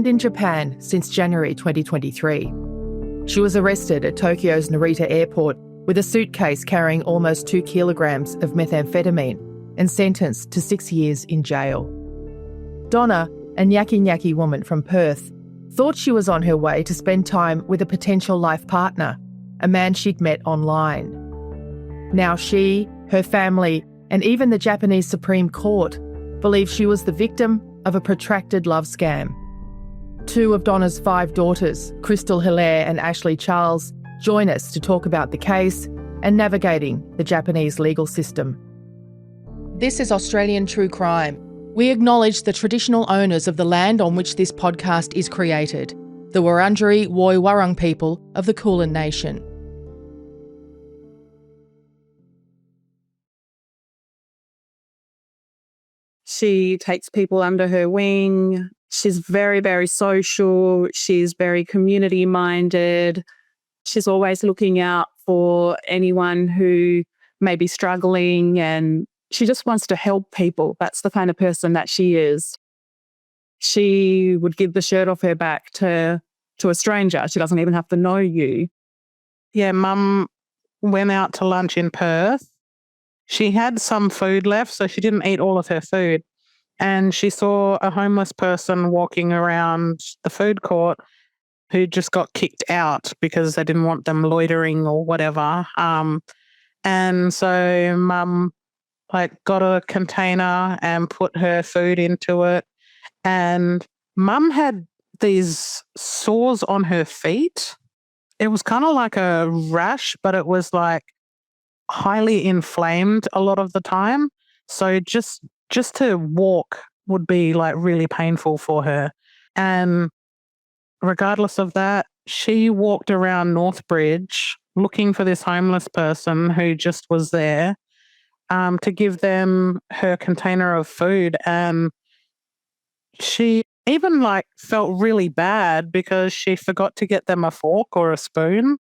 remained in Japan since January 2023. She was arrested at Tokyo's Narita airport with a suitcase carrying almost 2 kilograms of methamphetamine and sentenced to 6 years in jail. Donna, a Nyaki woman from Perth, thought she was on her way to spend time with a potential life partner, a man she'd met online. Now she, her family, and even the Japanese Supreme Court believe she was the victim of a protracted love scam. 2 of Donna's 5 daughters, Kristal, Hilaire and Ashlee Charles, join us to talk about the case and navigating the Japanese legal system. This is Australian True Crime. We acknowledge the traditional owners of the land on which this podcast is created, the Wurundjeri Woi Wurrung people of the Kulin Nation. She takes people under her wing. She's very, very social. She's very community-minded. She's always looking out for anyone who may be struggling, and she just wants to help people. That's the kind of person that she is. She would give the shirt off her back to a stranger. She doesn't even have to know you. Yeah, Mum went out to lunch in Perth. She had some food left, so she didn't eat all of her food. And she saw a homeless person walking around the food court who just got kicked out because they didn't want them loitering or whatever. And so Mum got a container and put her food into it. And Mum had these sores on her feet. It was kind of like a rash, but it was highly inflamed a lot of the time. So just to walk would be really painful for her. And regardless of that, she walked around Northbridge looking for this homeless person who just was there to give them her container of food. And she even felt really bad because she forgot to get them a fork or a spoon.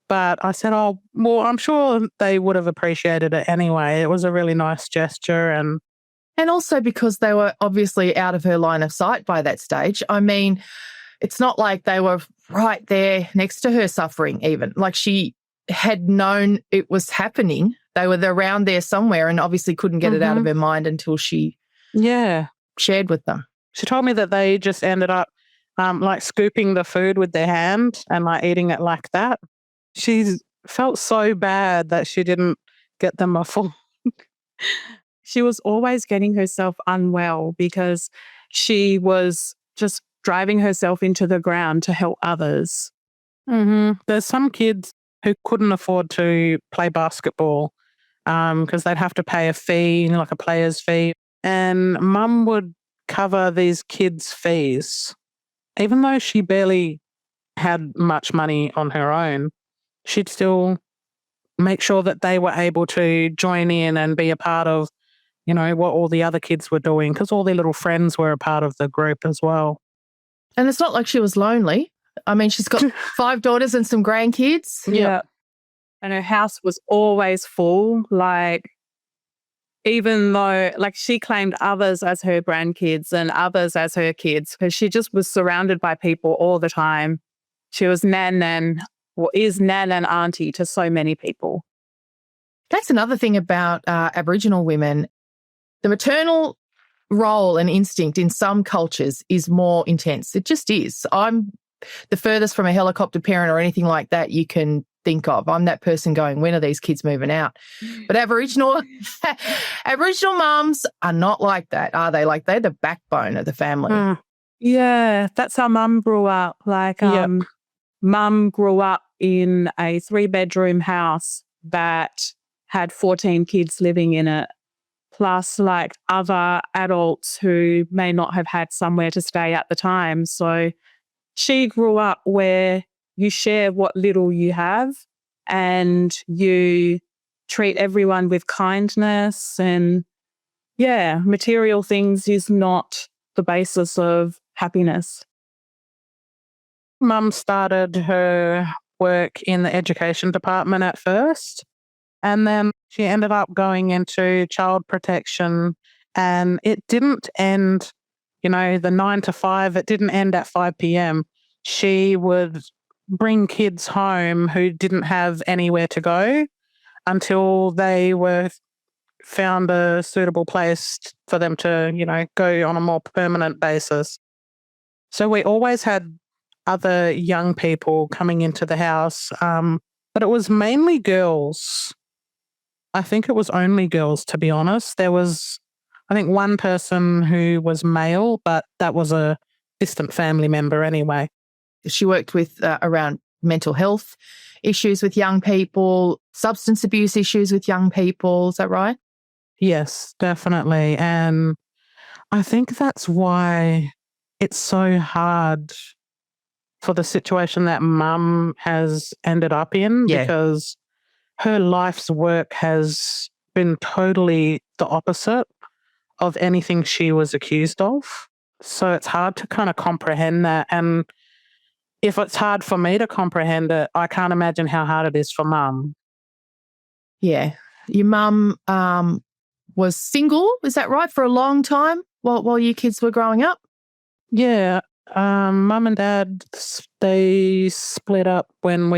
But I said, oh, well, I'm sure they would have appreciated it anyway. It was a really nice gesture. And also because they were obviously out of her line of sight by that stage. I mean, it's not like they were right there next to her suffering even. She had known it was happening. They were around there somewhere and obviously couldn't get it out of her mind until she shared with them. She told me that they just ended up scooping the food with their hand and eating it like that. She felt so bad that she didn't get them a full. She was always getting herself unwell because she was just driving herself into the ground to help others. Mm-hmm. There's some kids who couldn't afford to play basketball because they'd have to pay a fee, a player's fee. And Mum would cover these kids' fees. Even though she barely had much money on her own, she'd still make sure that they were able to join in and be a part of, what all the other kids were doing, because all their little friends were a part of the group as well. And it's not like she was lonely. I mean, she's got 5 daughters and some grandkids. Yeah. And her house was always full. Even though, she claimed others as her grandkids and others as her kids, because she just was surrounded by people all the time. She was is nan and auntie to so many people. That's another thing about Aboriginal women. The maternal role and instinct in some cultures is more intense. It just is. I'm the furthest from a helicopter parent or anything like that you can think of. I'm that person going, when are these kids moving out? But Aboriginal mums are not like that, are they? They're the backbone of the family. Yeah, that's how Mum grew up. Mum grew up in a 3-bedroom house that had 14 kids living in it, plus other adults who may not have had somewhere to stay at the time. So she grew up where you share what little you have and you treat everyone with kindness, and material things is not the basis of happiness. Mum started her work in the education department at first, and then she ended up going into child protection, and it didn't end, the 9 to 5, it didn't end at 5 p.m. She would bring kids home who didn't have anywhere to go until they were found a suitable place for them to, go on a more permanent basis. So we always had other young people coming into the house, but it was mainly girls. I think it was only girls, to be honest. There was, I think, one person who was male, but that was a distant family member anyway. She worked with around mental health issues with young people, substance abuse issues with young people. Is that right? Yes, definitely. And I think that's why it's so hard for the situation that Mum has ended up in, because her life's work has been totally the opposite of anything she was accused of. So it's hard to kind of comprehend that. And if it's hard for me to comprehend it, I can't imagine how hard it is for Mum. Yeah. Your mum was single, is that right, for a long time while you kids were growing up? Yeah. Mum and Dad, they split up when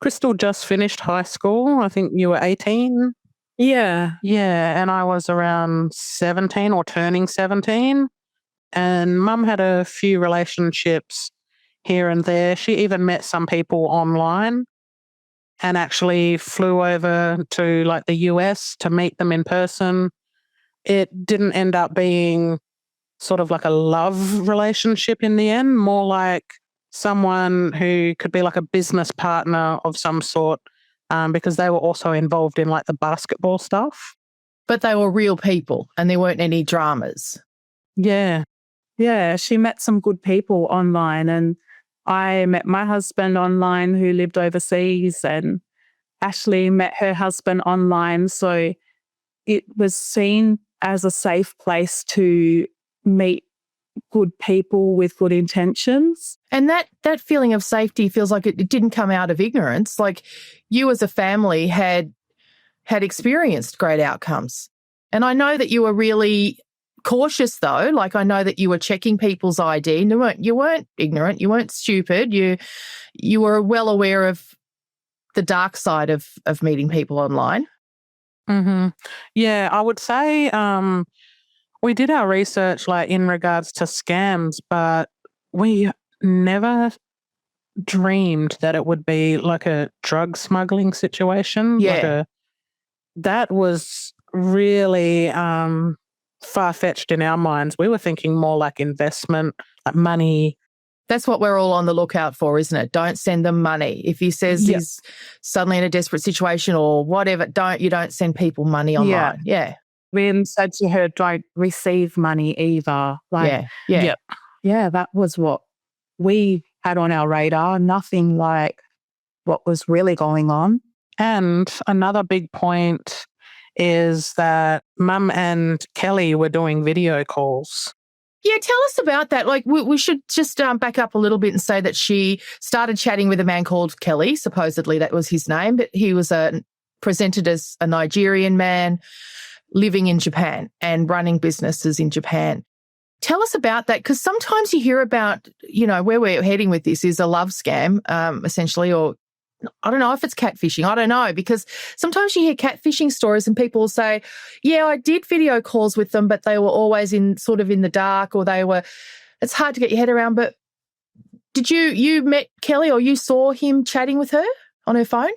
Kristal just finished high school. I think you were 18. Yeah. Yeah, and I was around 17 or turning 17. And Mum had a few relationships here and there. She even met some people online and actually flew over to like the US to meet them in person. It didn't end up being sort of like a love relationship in the end, more like someone who could be like a business partner of some sort, because they were also involved in like the basketball stuff. But they were real people and there weren't any dramas. Yeah. Yeah, she met some good people online, and I met my husband online who lived overseas, and Ashlee met her husband online. So it was seen as a safe place to meet good people with good intentions. And that feeling of safety feels like it didn't come out of ignorance. Like you as a family had experienced great outcomes. And I know that you were really cautious though. Like I know that you were checking people's ID. You weren't ignorant. You weren't stupid. You were well aware of the dark side of meeting people online. Mm-hmm. Yeah, I would say we did our research like in regards to scams, but we never dreamed that it would be like a drug smuggling situation. Yeah. That was really far-fetched in our minds. We were thinking more like investment, like money. That's what we're all on the lookout for, isn't it? Don't send them money. If he says he's suddenly in a desperate situation or whatever, you don't send people money online. Yeah. We said to her, don't receive money either. Yeah, that was what we had on our radar. Nothing like what was really going on. And another big point is that Mum and Kelly were doing video calls. Yeah, tell us about that. Like, we should just back up a little bit and say that she started chatting with a man called Kelly. Supposedly that was his name, but he was presented as a Nigerian man living in Japan and running businesses in Japan. Tell us about that, because sometimes you hear about, where we're heading with this is a love scam, essentially, or I don't know if it's catfishing. I don't know, because sometimes you hear catfishing stories and people will say, yeah, I did video calls with them, but they were always in the dark, or it's hard to get your head around. But did you met Kelly, or you saw him chatting with her on her phone?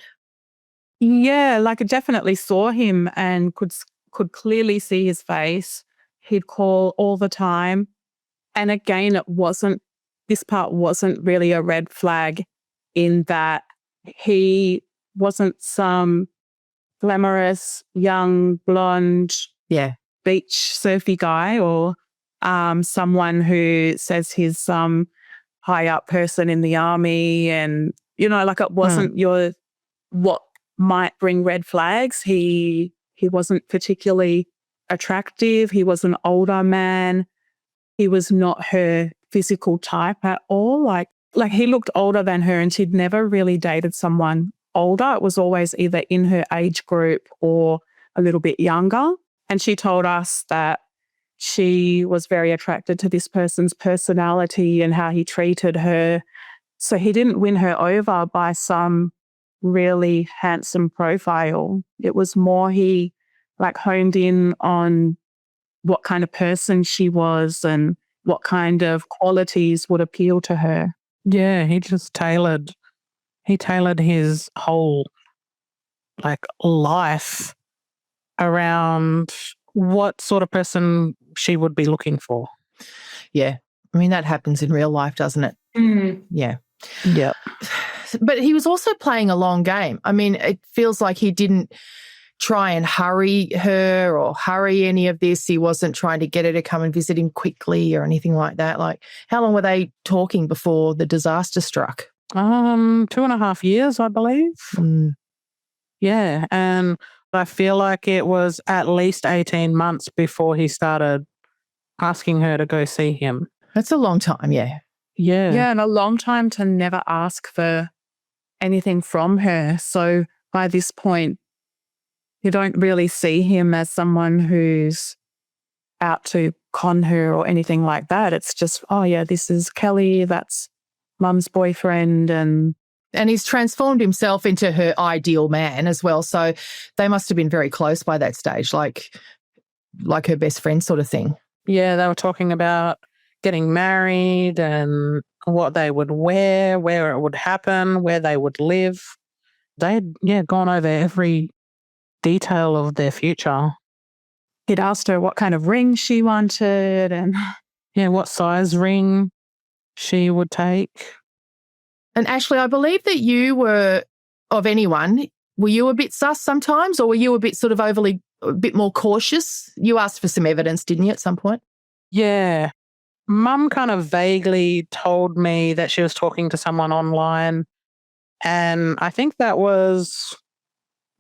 Yeah, like I definitely saw him and could clearly see his face. He'd call all the time. And again, this part wasn't really a red flag in that he wasn't some glamorous, young, blonde, beach surfy guy, or someone who says he's some high up person in the army, and like it wasn't what might bring red flags. He wasn't particularly attractive. He was an older man. He was not her physical type at all. Like he looked older than her, and she'd never really dated someone older. It was always either in her age group or a little bit younger. And she told us that she was very attracted to this person's personality and how he treated her. So he didn't win her over by some really handsome profile. It was more he honed in on what kind of person she was and what kind of qualities would appeal to her. Yeah, he tailored his whole life around what sort of person she would be looking for. Yeah. I mean, that happens in real life, doesn't it? Mm. Yeah. Yep. But he was also playing a long game. I mean, it feels like he didn't try and hurry her or hurry any of this. He wasn't trying to get her to come and visit him quickly or anything like that. How long were they talking before the disaster struck? 2.5 years, I believe. Mm. Yeah, and I feel like it was at least 18 months before he started asking her to go see him. That's a long time, yeah. Yeah. Yeah, and a long time to never ask for anything from her. So by this point, you don't really see him as someone who's out to con her or anything like that. It's just, oh yeah, this is Kelly, that's Mum's boyfriend. And he's transformed himself into her ideal man as well. So they must have been very close by that stage, like her best friend sort of thing. Yeah, they were talking about getting married and what they would wear, where it would happen, where they would live. They'd, gone over every detail of their future. He'd asked her what kind of ring she wanted and what size ring she would take. And Ashlee, I believe that you were, of anyone, were you a bit sus sometimes, or were you a bit sort of a bit more cautious? You asked for some evidence, didn't you, at some point? Yeah. Mum kind of vaguely told me that she was talking to someone online, and I think that was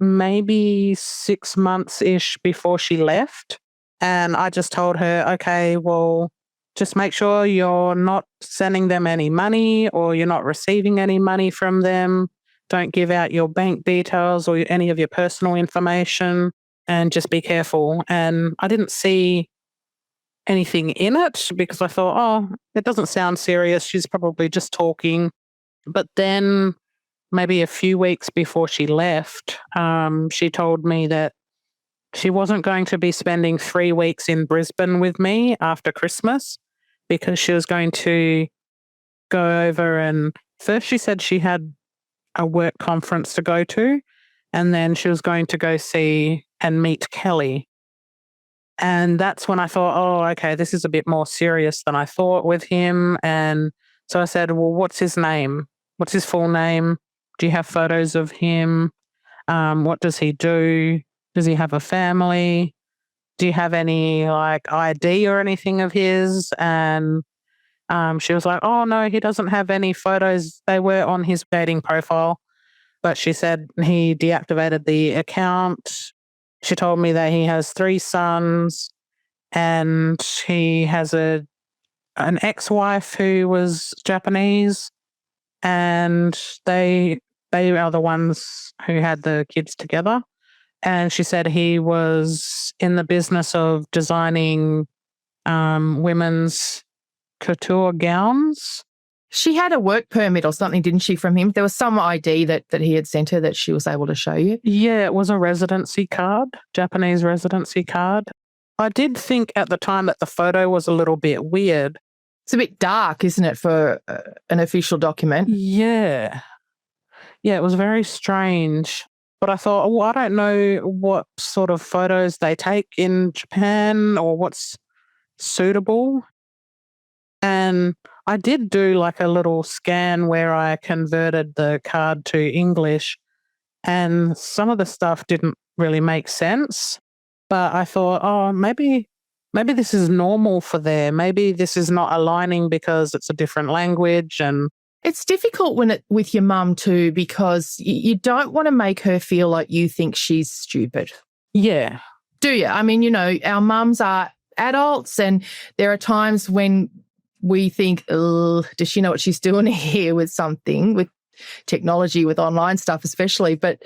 maybe 6 months-ish before she left. And I just told her, okay, well, just make sure you're not sending them any money or you're not receiving any money from them. Don't give out your bank details or any of your personal information, and just be careful. And I didn't see anything in it because I thought, oh, it doesn't sound serious. She's probably just talking. But then maybe a few weeks before she left, she told me that she wasn't going to be spending 3 weeks in Brisbane with me after Christmas because she was going to go over, and first she said she had a work conference to go to, and then she was going to go see and meet Kelly. And that's when I thought, oh, okay, this is a bit more serious than I thought with him. And so I said, well, what's his name? What's his full name? Do you have photos of him? What does he do? Does he have a family? Do you have any ID or anything of his? And she was like, oh, no, he doesn't have any photos. They were on his dating profile. But she said he deactivated the account. She told me that he has 3 sons and he has an ex-wife who was Japanese, and they are the ones who had the kids together. And she said he was in the business of designing women's couture gowns. She had a work permit or something, didn't she, from him? There was some ID that he had sent her that she was able to show you. Yeah, it was a residency card, Japanese residency card. I did think at the time that the photo was a little bit weird. It's a bit dark, isn't it, for an official document? Yeah. Yeah, it was very strange. But I thought, well, I don't know what sort of photos they take in Japan or what's suitable. And I did do a little scan where I converted the card to English, and some of the stuff didn't really make sense. But I thought, oh, maybe this is normal for there. Maybe this is not aligning because it's a different language. And it's difficult with your mum too, because you don't want to make her feel like you think she's stupid. Yeah. Do you? I mean, our mums are adults, and there are times when we think, oh, does she know what she's doing here with something, with technology, with online stuff especially, but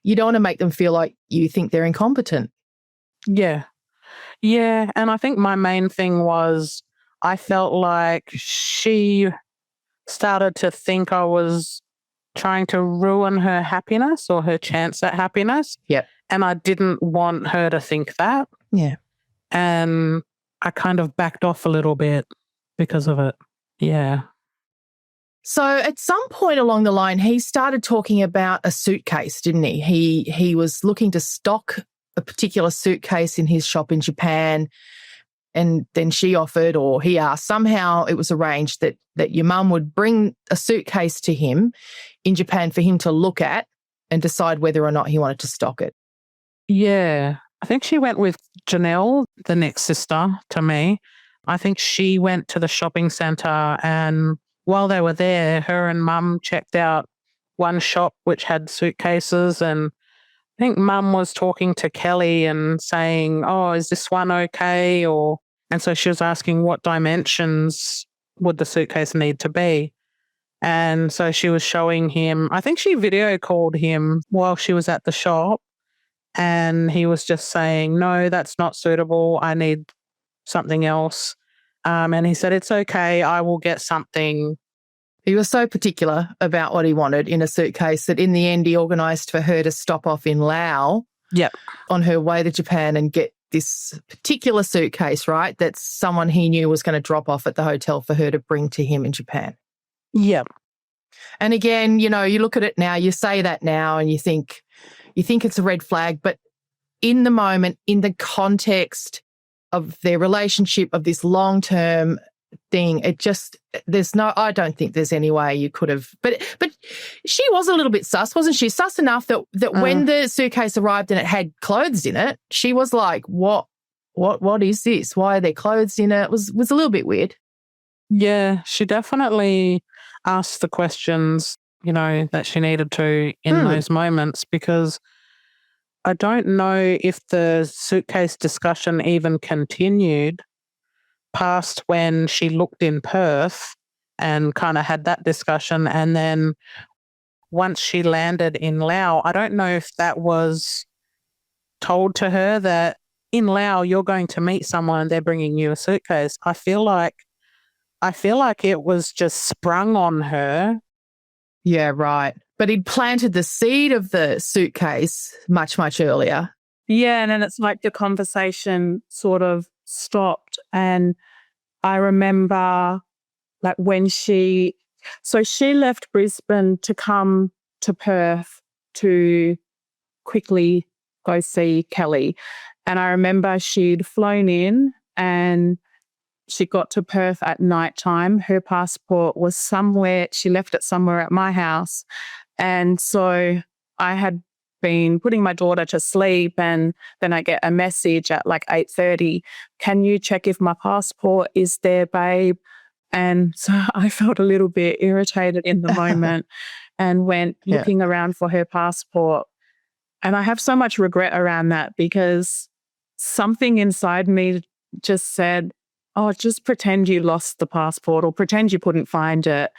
you don't want to make them feel like you think they're incompetent. Yeah. Yeah, and I think my main thing was I felt like she started to think I was trying to ruin her happiness or her chance at happiness. Yep. And I didn't want her to think that. Yeah. And I kind of backed off a little bit because of it. Yeah. So at some point along the line, he started talking about a suitcase, didn't he? He was looking to stock a particular suitcase in his shop in Japan, and then she offered, or he asked, somehow it was arranged that your mum would bring a suitcase to him in Japan for him to look at and decide whether or not he wanted to stock it. Yeah. I think she went with Janelle, the next sister to me. I think she went to the shopping centre, and while they were there, her and Mum checked out one shop which had suitcases, and I think Mum was talking to Kelly and saying, oh, is this one okay? And so she was asking what dimensions would the suitcase need to be. And so she was showing him, I think she video called him while she was at the shop, and he was just saying, no, that's not suitable. I need something else. And he said, it's okay. I will get something. He was so particular about what he wanted in a suitcase that in the end he organised for her to stop off in Laos on her way to Japan and get this particular suitcase, right, that someone he knew was going to drop off at the hotel for her to bring to him in Japan. Yep. And again, you know, you look at it now, you say that now and you think it's a red flag, but in the moment, in the context of their relationship, of this long-term thing, I don't think there's any way you could have, but she was a little bit sus, wasn't she? Sus enough that when the suitcase arrived and it had clothes in it, she was like, what is this? Why are there clothes in it? It was a little bit weird. Yeah, she definitely asked the questions, you know, that she needed to in those moments, because I don't know if the suitcase discussion even continued past when she looked in Perth and kind of had that discussion. And then once she landed in Laos, I don't know if that was told to her that in Laos you're going to meet someone and they're bringing you a suitcase. I feel like it was just sprung on her. Yeah, right. But he'd planted the seed of the suitcase much, much earlier. Yeah, and then it's like the conversation sort of stopped. And I remember like when she left Brisbane to come to Perth to quickly go see Kelly. And I remember she'd flown in and she got to Perth at night time. Her passport was somewhere, she left it somewhere at my house. And so I had been putting my daughter to sleep, and then I get a message at like 8:30, can you check if my passport is there, babe? And so I felt a little bit irritated in the moment and went looking around for her passport. And I have so much regret around that, because something inside me just said, oh, just pretend you lost the passport or pretend you couldn't find it.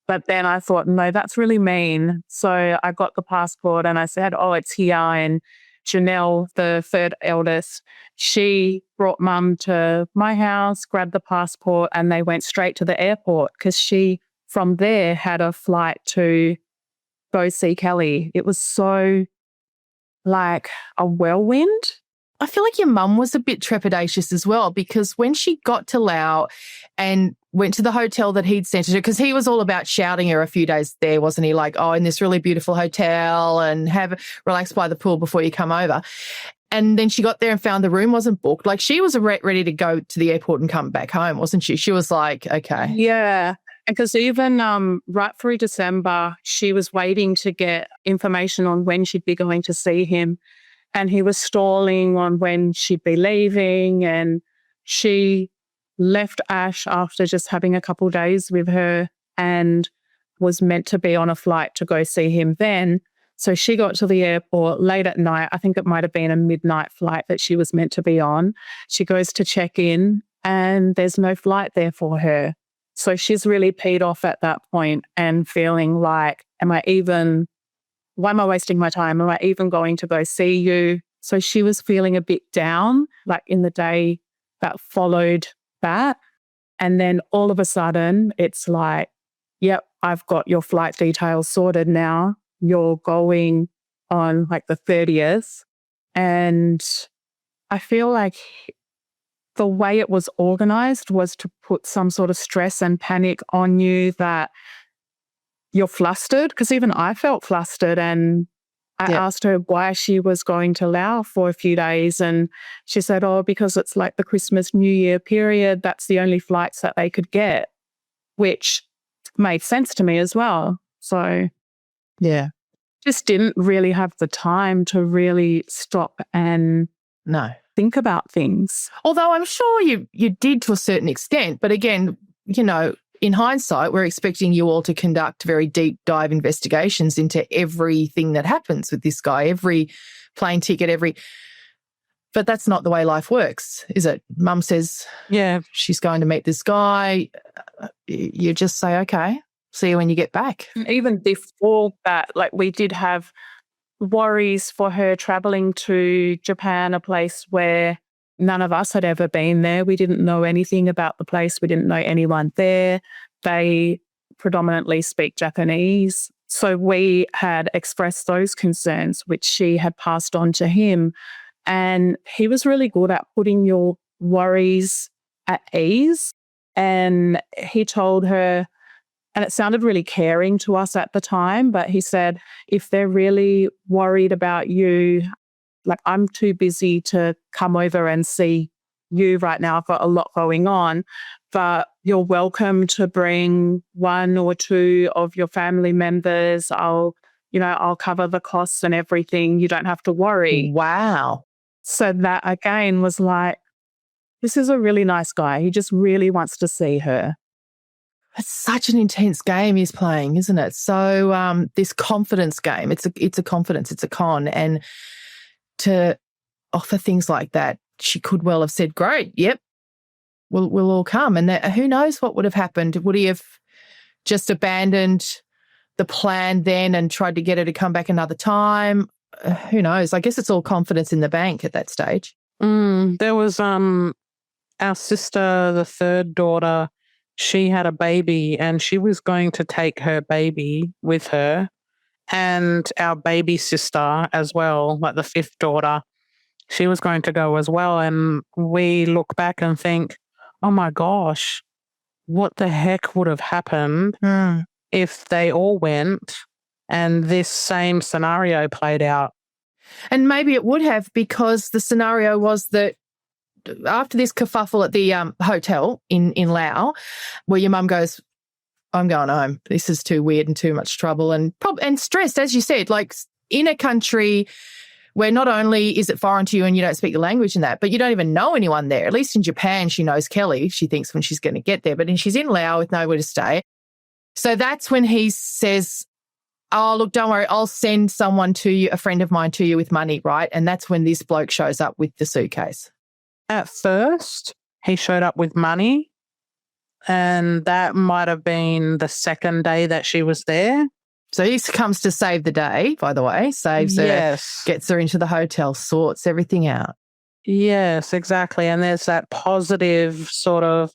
But then I thought, no, that's really mean. So I got the passport and I said, oh, it's here. And Janelle, the third eldest, she brought Mum to my house, grabbed the passport, and they went straight to the airport because she, from there, had a flight to go see Kelly. It was so like a whirlwind. I feel like your mum was a bit trepidatious as well, because when she got to Laos and went to the hotel that he'd sent her to, because he was all about shouting her a few days there, wasn't he? Like, oh, in this really beautiful hotel and relax by the pool before you come over. And then she got there and found the room wasn't booked. Like, she was ready to go to the airport and come back home, wasn't she? She was like, okay. Yeah. Because even right through December, she was waiting to get information on when she'd be going to see him. And he was stalling on when she'd be leaving. And she left Ash after just having a couple of days with her and was meant to be on a flight to go see him then. So she got to the airport late at night. I think it might have been a midnight flight that she was meant to be on. She goes to check in and there's no flight there for her. So she's really peed off at that point and feeling like, why am I wasting my time? Am I even going to go see you? So she was feeling a bit down, like in the day that followed that. And then all of a sudden, it's like, yep, I've got your flight details sorted now. You're going on like the 30th. And I feel like the way it was organized was to put some sort of stress and panic on you that you're flustered, because even I felt flustered, and I asked her why she was going to Laos for a few days, and she said, oh, because it's like the Christmas New Year period, that's the only flights that they could get, which made sense to me as well. So just didn't really have the time to really stop and think about things. Although I'm sure you did to a certain extent, but again, you know, in hindsight, we're expecting you all to conduct very deep dive investigations into everything that happens with this guy, every plane ticket, but that's not the way life works, is it? Mum says, she's going to meet this guy. You just say, okay, see you when you get back. And even before that, like, we did have worries for her traveling to Japan, a place where none of us had ever been there. We didn't know anything about the place. We didn't know anyone there. They predominantly speak Japanese. So we had expressed those concerns, which she had passed on to him. And he was really good at putting your worries at ease. And he told her, and it sounded really caring to us at the time, but he said, if they're really worried about you, like, I'm too busy to come over and see you right now. I've got a lot going on, but you're welcome to bring one or two of your family members. I'll cover the costs and everything. You don't have to worry. Wow. So that again was like, this is a really nice guy. He just really wants to see her. It's such an intense game he's playing, isn't it? So this confidence game, it's a confidence, it's a con. And to offer things like that, she could well have said, great, yep, we'll all come. And who knows what would have happened? Would he have just abandoned the plan then and tried to get her to come back another time? Who knows? I guess it's all confidence in the bank at that stage. There was our sister, the third daughter, she had a baby and she was going to take her baby with her, and our baby sister as well, like the fifth daughter, she was going to go as well. And we look back and think, oh my gosh, what the heck would have happened if they all went and this same scenario played out? And maybe it would have, because the scenario was that after this kerfuffle at the hotel in Laos, where your mum goes, I'm going home. This is too weird and too much trouble, and stressed, as you said, like in a country where not only is it foreign to you and you don't speak the language and that, but you don't even know anyone there. At least in Japan, she knows Kelly, she thinks, when she's going to get there, but she's in Laos with nowhere to stay. So that's when he says, oh, look, don't worry, I'll send someone to you, a friend of mine to you with money, right? And that's when this bloke shows up with the suitcase. At first, he showed up with money, and that might have been the second day that she was there. So he comes to save the day, by the way, saves her, gets her into the hotel, sorts everything out. Yes, exactly. And there's that positive sort of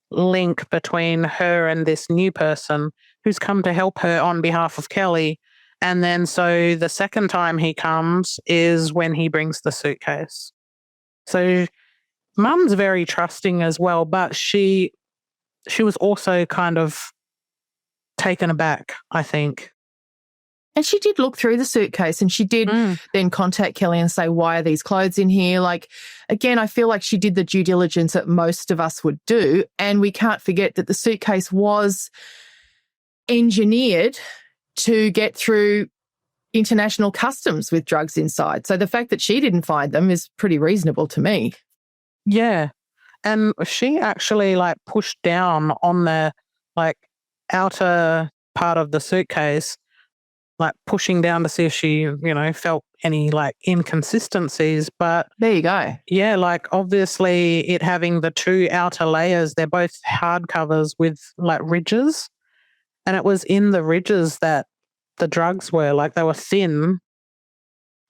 link between her and this new person who's come to help her on behalf of Kelly. And then so the second time he comes is when he brings the suitcase. So Mum's very trusting as well, but she was also kind of taken aback, I think. And she did look through the suitcase, and she did then contact Kelly and say, why are these clothes in here? Like, again, I feel like she did the due diligence that most of us would do. And we can't forget that the suitcase was engineered to get through international customs with drugs inside. So the fact that she didn't find them is pretty reasonable to me. Yeah. And she actually pushed down on the outer part of the suitcase, pushing down to see if she, felt any inconsistencies. But there you go. Yeah, obviously it having the two outer layers, they're both hardcovers with ridges. And it was in the ridges that the drugs were, they were thin.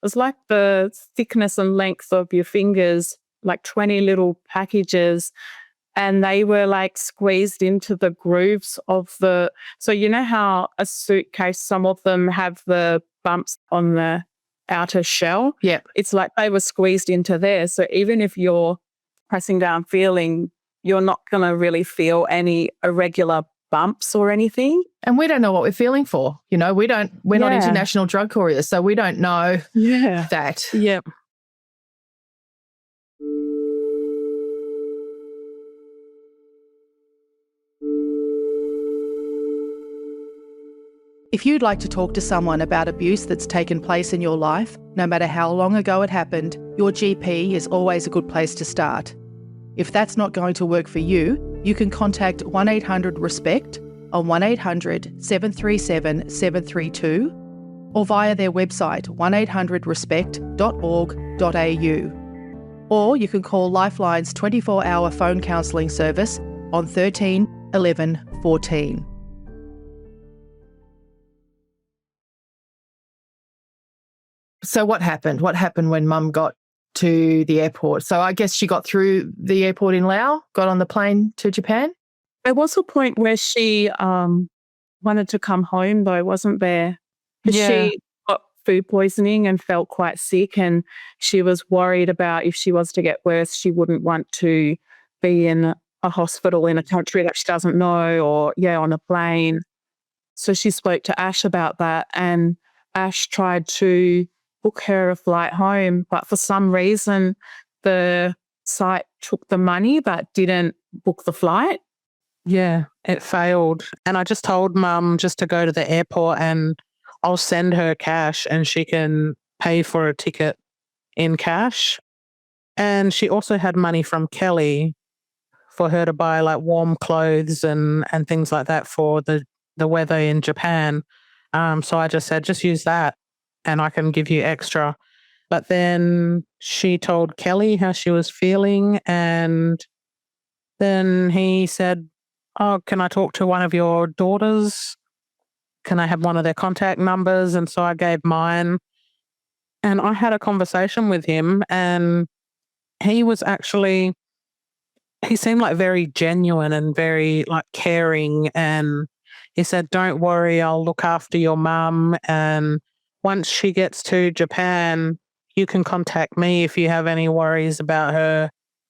was like the thickness and length of your fingers, like 20 little packages. And they were like squeezed into the grooves of so you know how a suitcase, some of them have the bumps on the outer shell? Yeah. It's like they were squeezed into there. So even if you're pressing down feeling, you're not going to really feel any irregular bumps or anything. And we don't know what we're feeling for. We're not international drug couriers, so we don't know that. Yep. If you'd like to talk to someone about abuse that's taken place in your life, no matter how long ago it happened, your GP is always a good place to start. If that's not going to work for you, you can contact 1-800-RESPECT on 1-800-737-732 or via their website 1800respect.org.au. Or you can call Lifeline's 24-hour phone counselling service on 13 11 14. So what happened? What happened when Mum got to the airport? So I guess she got through the airport in Laos, got on the plane to Japan? There was a point where she wanted to come home, though, wasn't there? Yeah. She got food poisoning and felt quite sick, and she was worried about if she was to get worse, she wouldn't want to be in a hospital in a country that she doesn't know or, on a plane. So she spoke to Ash about that, and Ash tried to book her a flight home, but for some reason the site took the money but didn't book the flight. Yeah, it failed. And I just told Mum just to go to the airport and I'll send her cash and she can pay for a ticket in cash. And she also had money from Kelly for her to buy like warm clothes and things like that for the weather in Japan. So I just said, just use that and I can give you extra. But then she told Kelly how she was feeling, and then he said, oh, can I talk to one of your daughters? Can I have one of their contact numbers? And so I gave mine. And I had a conversation with him, and he seemed like very genuine and very like caring. And he said, don't worry, I'll look after your mum. And once she gets to Japan, you can contact me if you have any worries about her.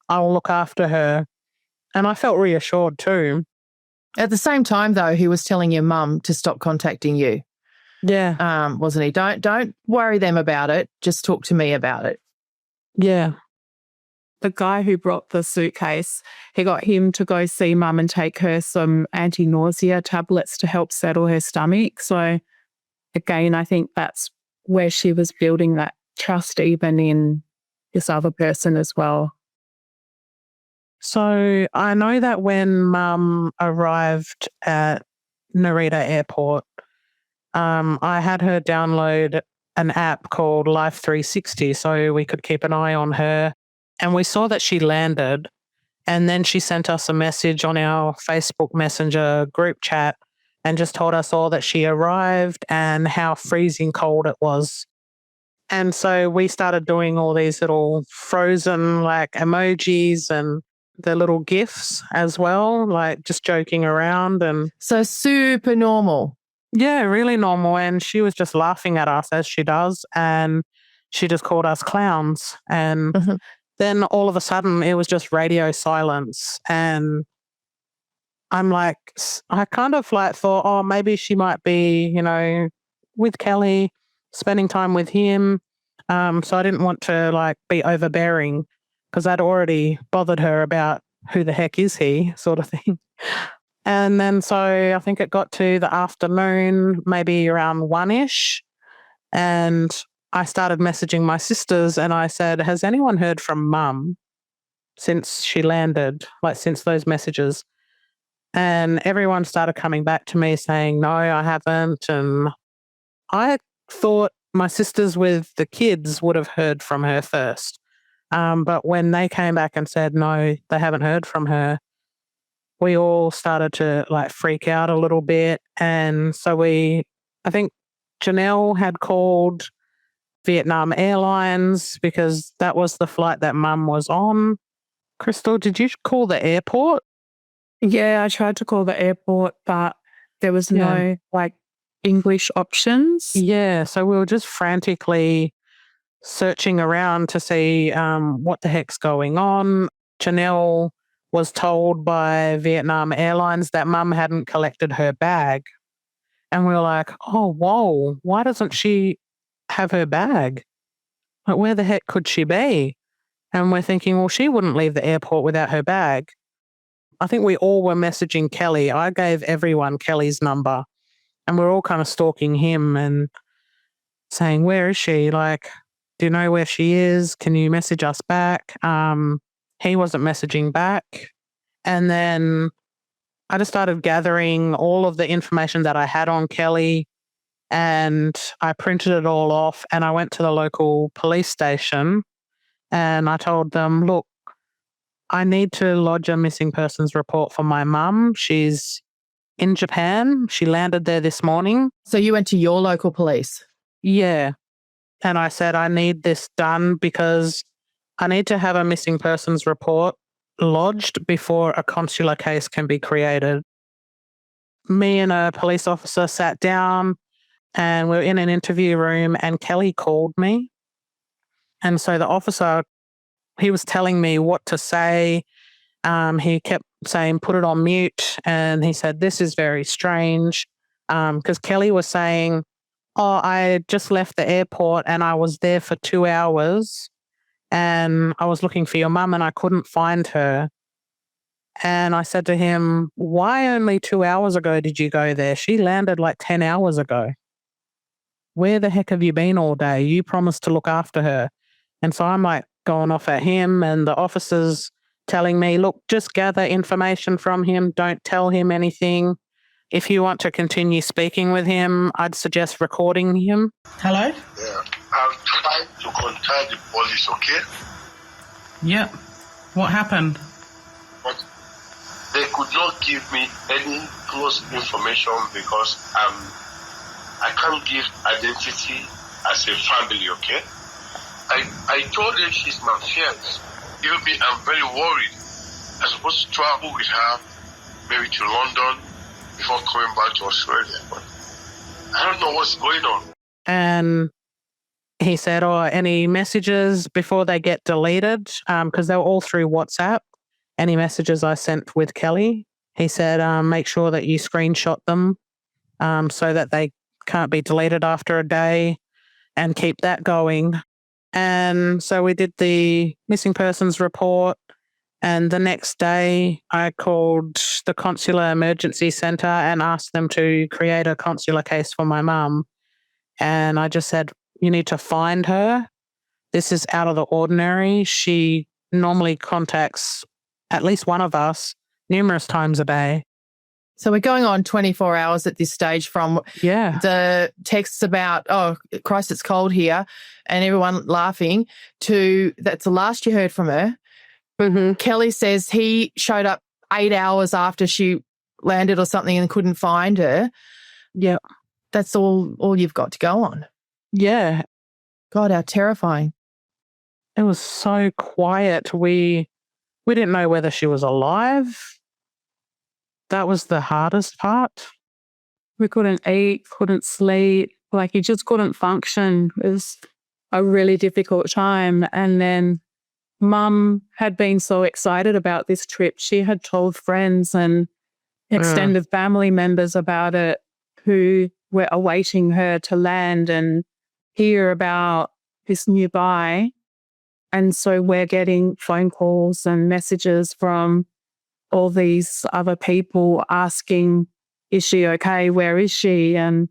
I'll look after her. And I felt reassured too. At the same time, though, he was telling your mum to stop contacting you. Yeah. Wasn't he? Don't worry them about it. Just talk to me about it. Yeah. The guy who brought the suitcase, he got him to go see Mum and take her some anti-nausea tablets to help settle her stomach. So again, I think that's where she was building that trust even in this other person as well. So I know that when Mum arrived at Narita Airport, I had her download an app called Life 360 so we could keep an eye on her. And we saw that she landed, and then she sent us a message on our Facebook Messenger group chat and just told us all that she arrived and how freezing cold it was. And so we started doing all these little frozen like emojis and the little GIFs as well, like just joking around. And so super normal. Yeah, really normal. And she was just laughing at us as she does. And she just called us clowns. And then all of a sudden it was just radio silence. And I'm like, I kind of like thought, oh, maybe she might be, with Kelly, spending time with him. So I didn't want to like be overbearing because I'd already bothered her about who the heck is he sort of thing. And then so I think it got to the afternoon, maybe around 1-ish. And I started messaging my sisters and I said, has anyone heard from Mum since she landed, like since those messages? And everyone started coming back to me saying, no, I haven't. And I thought my sisters with the kids would have heard from her first. But when they came back and said, no, they haven't heard from her, we all started to like freak out a little bit. And so I think Janelle had called Vietnam Airlines because that was the flight that Mum was on. Kristal, did you call the airport? Yeah, I tried to call the airport, but there was no English options. Yeah, so we were just frantically searching around to see what the heck's going on. Janelle was told by Vietnam Airlines that Mum hadn't collected her bag. And we were like, oh, whoa, why doesn't she have her bag? Like, where the heck could she be? And we're thinking, well, she wouldn't leave the airport without her bag. I think we all were messaging Kelly. I gave everyone Kelly's number and we're all kind of stalking him and saying, where is she? Like, do you know where she is? Can you message us back? He wasn't messaging back. And then I just started gathering all of the information that I had on Kelly and I printed it all off and I went to the local police station and I told them, look, I need to lodge a missing persons report for my mum. She's in Japan. She landed there this morning. So you went to your local police? Yeah. And I said, I need this done because I need to have a missing persons report lodged before a consular case can be created. Me and a police officer sat down and we were in an interview room and Kelly called me. And so the officer, he was telling me what to say. He kept saying, put it on mute. And he said, this is very strange. Because Kelly was saying, oh, I just left the airport and I was there for 2 hours and I was looking for your mum and I couldn't find her. And I said to him, why only 2 hours ago did you go there? She landed like 10 hours ago. Where the heck have you been all day? You promised to look after her. And so I'm like going off at him and the officers telling me, look, just gather information from him. Don't tell him anything. If you want to continue speaking with him, I'd suggest recording him. Hello? Yeah, I've tried to contact the police, okay? Yep. What happened? But they could not give me any close information because I can't give identity as a family, okay? I told them she's my fiance. Even me, I'm very worried. I'm supposed to travel with her, maybe to London, before coming back to Australia. But I don't know what's going on. And he said, oh, any messages before they get deleted? Because they were all through WhatsApp. Any messages I sent with Kelly. He said, make sure that you screenshot them so that they can't be deleted after a day and keep that going. And so we did the missing persons report. And the next day I called the Consular Emergency Centre and asked them to create a consular case for my mum. And I just said, you need to find her. This is out of the ordinary. She normally contacts at least one of us numerous times a day. So we're going on 24 hours at this stage from the texts about, oh, Christ, it's cold here, and everyone laughing, to that's the last you heard from her. Mm-hmm. Kelly says he showed up 8 hours after she landed or something and couldn't find her. Yeah. That's all you've got to go on. Yeah. God, how terrifying. It was so quiet. We didn't know whether she was alive. That was the hardest part. We couldn't eat, couldn't sleep. Like, you just couldn't function. It was a really difficult time. And then Mum had been so excited about this trip. She had told friends and extended family members about it who were awaiting her to land and hear about this nearby. And so we're getting phone calls and messages from all these other people asking, is she okay? Where is she? And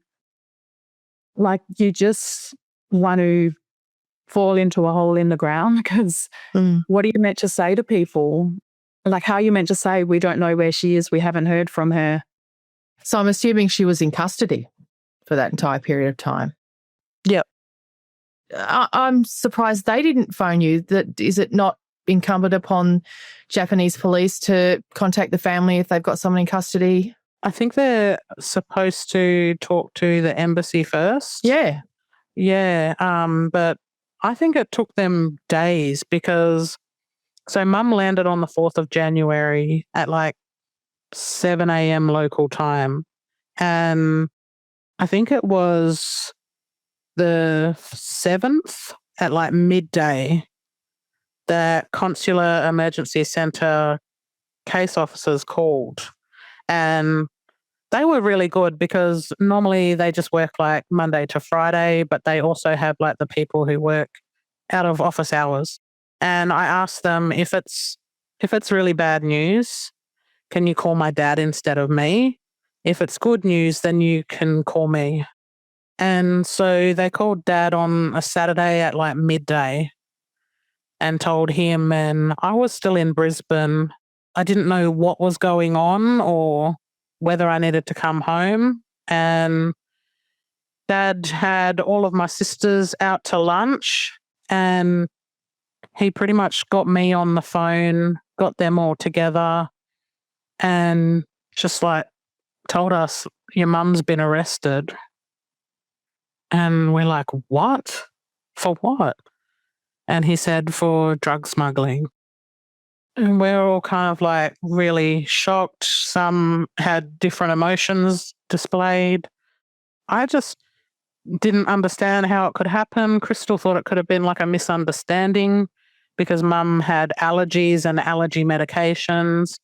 like, you just want to fall into a hole in the ground because what are you meant to say to people? Like, how are you meant to say, we don't know where she is, we haven't heard from her? So I'm assuming she was in custody for that entire period of time. Yep. I'm surprised they didn't phone you. Is it not incumbent upon Japanese police to contact the family if they've got someone in custody? I think they're supposed to talk to the embassy first. Yeah. Yeah, but I think it took them days because so Mum landed on the 4th of January at like 7 a.m. local time. And I think it was the 7th at like midday that Consular Emergency Centre case officers called. And they were really good because normally they just work like Monday to Friday, but they also have like the people who work out of office hours. And I asked them if it's really bad news, can you call my dad instead of me? If it's good news, then you can call me. And so they called Dad on a Saturday at like midday and told him, and I was still in Brisbane. I didn't know what was going on or whether I needed to come home. And Dad had all of my sisters out to lunch and he pretty much got me on the phone, got them all together and just like told us, your mum's been arrested. And we're like, what? For what? And he said, for drug smuggling. And we're all kind of like really shocked. Some had different emotions displayed. I just didn't understand how it could happen. Kristal thought it could have been like a misunderstanding because Mum had allergies and allergy medications.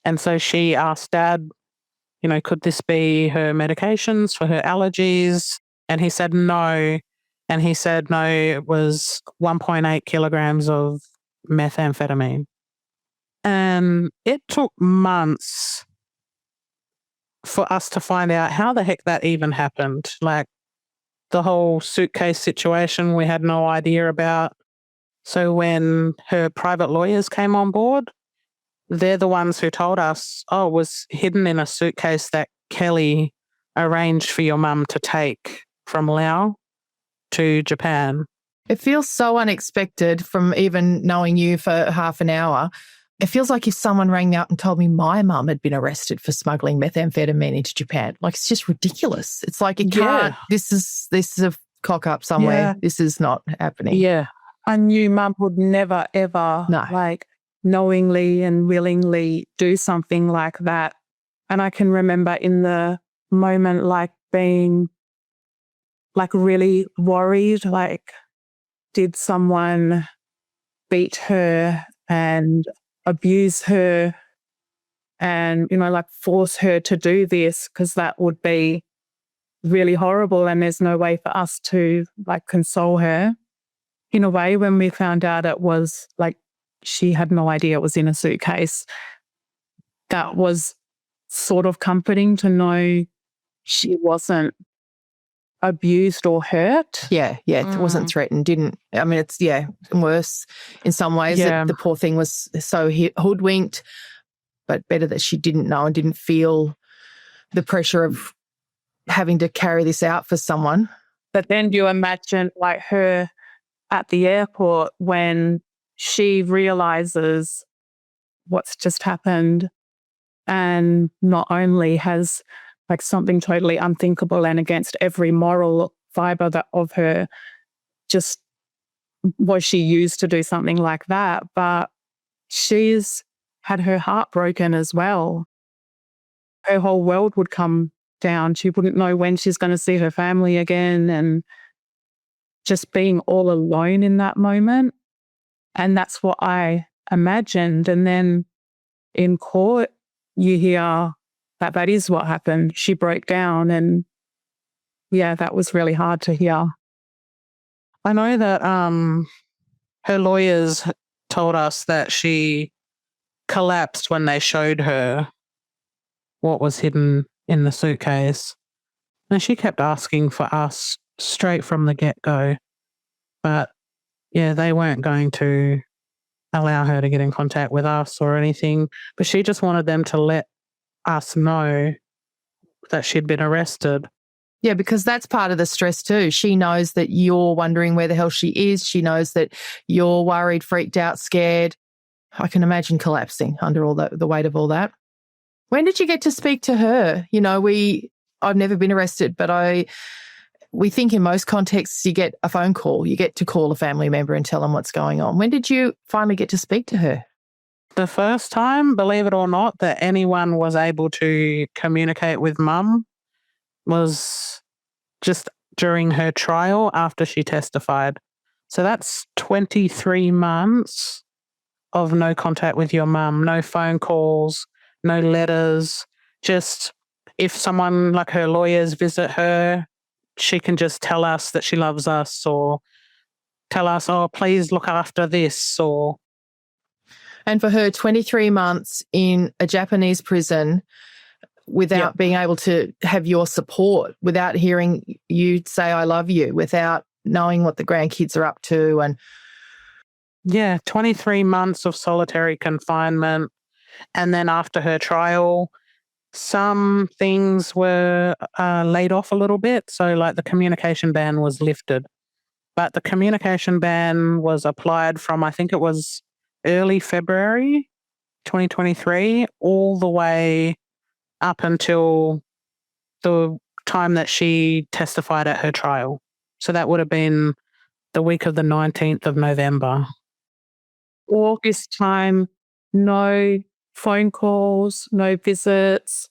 And so she asked Dad, you know, could this be her medications for her allergies? And he said no. And he said no, it was 1.8 kilograms of methamphetamine. And it took months for us to find out how the heck that even happened. Like the whole suitcase situation we had no idea about. So when her private lawyers came on board, they're the ones who told us, oh, it was hidden in a suitcase that Kelly arranged for your mum to take from Laos to Japan. It feels so unexpected from even knowing you for half an hour. It feels like if someone rang me up and told me my mum had been arrested for smuggling methamphetamine into Japan. Like, it's just ridiculous. It's like, it can't, this is a cock up somewhere. Yeah. This is not happening. Yeah. I knew Mum would never, ever, like, knowingly and willingly do something like that. And I can remember in the moment, like, being, like, really worried, like, did someone beat her and abuse her and, you know, like, force her to do this, because that would be really horrible and there's no way for us to, like, console her. In a way, when we found out it was, like, she had no idea it was in a suitcase, that was sort of comforting to know she wasn't abused or hurt. Yeah, it wasn't threatened, I mean, it's, worse in some ways. Yeah. The poor thing was so hoodwinked, but better that she didn't know and didn't feel the pressure of having to carry this out for someone. But then you imagine, like, her at the airport when she realises what's just happened and not only has, like, something totally unthinkable and against every moral fibre of her, just was she used to do something like that, but she's had her heart broken as well. Her whole world would come down. She wouldn't know when she's going to see her family again, and just being all alone in that moment. And that's what I imagined. And then in court, you hear that that is what happened. She broke down, and that was really hard to hear. I know that her lawyers told us that she collapsed when they showed her what was hidden in the suitcase. And she kept asking for us straight from the get-go. But, they weren't going to allow her to get in contact with us or anything. But she just wanted them to let us know that she'd been arrested. Yeah, because that's part of the stress too. She knows that you're wondering where the hell she is. She knows that you're worried, freaked out, scared. I can imagine collapsing under all the weight of all that. When did you get to speak to her? You know, I've never been arrested, but we think in most contexts you get a phone call, you get to call a family member and tell them what's going on. When did you finally get to speak to her? The first time, believe it or not, that anyone was able to communicate with Mum was just during her trial after she testified. So that's 23 months of no contact with your mum, no phone calls, no letters. Just if someone like her lawyers visit her, she can just tell us that she loves us or tell us, oh, please look after this. Or And for her, 23 months in a Japanese prison without being able to have your support, without hearing you say, I love you, without knowing what the grandkids are up to. And 23 months of solitary confinement. And then after her trial, some things were laid off a little bit. So like the communication ban was lifted. But the communication ban was applied from, I think it was early February 2023, all the way up until the time that she testified at her trial. So that would have been the week of the 19th of November. All this time, no phone calls, no visits,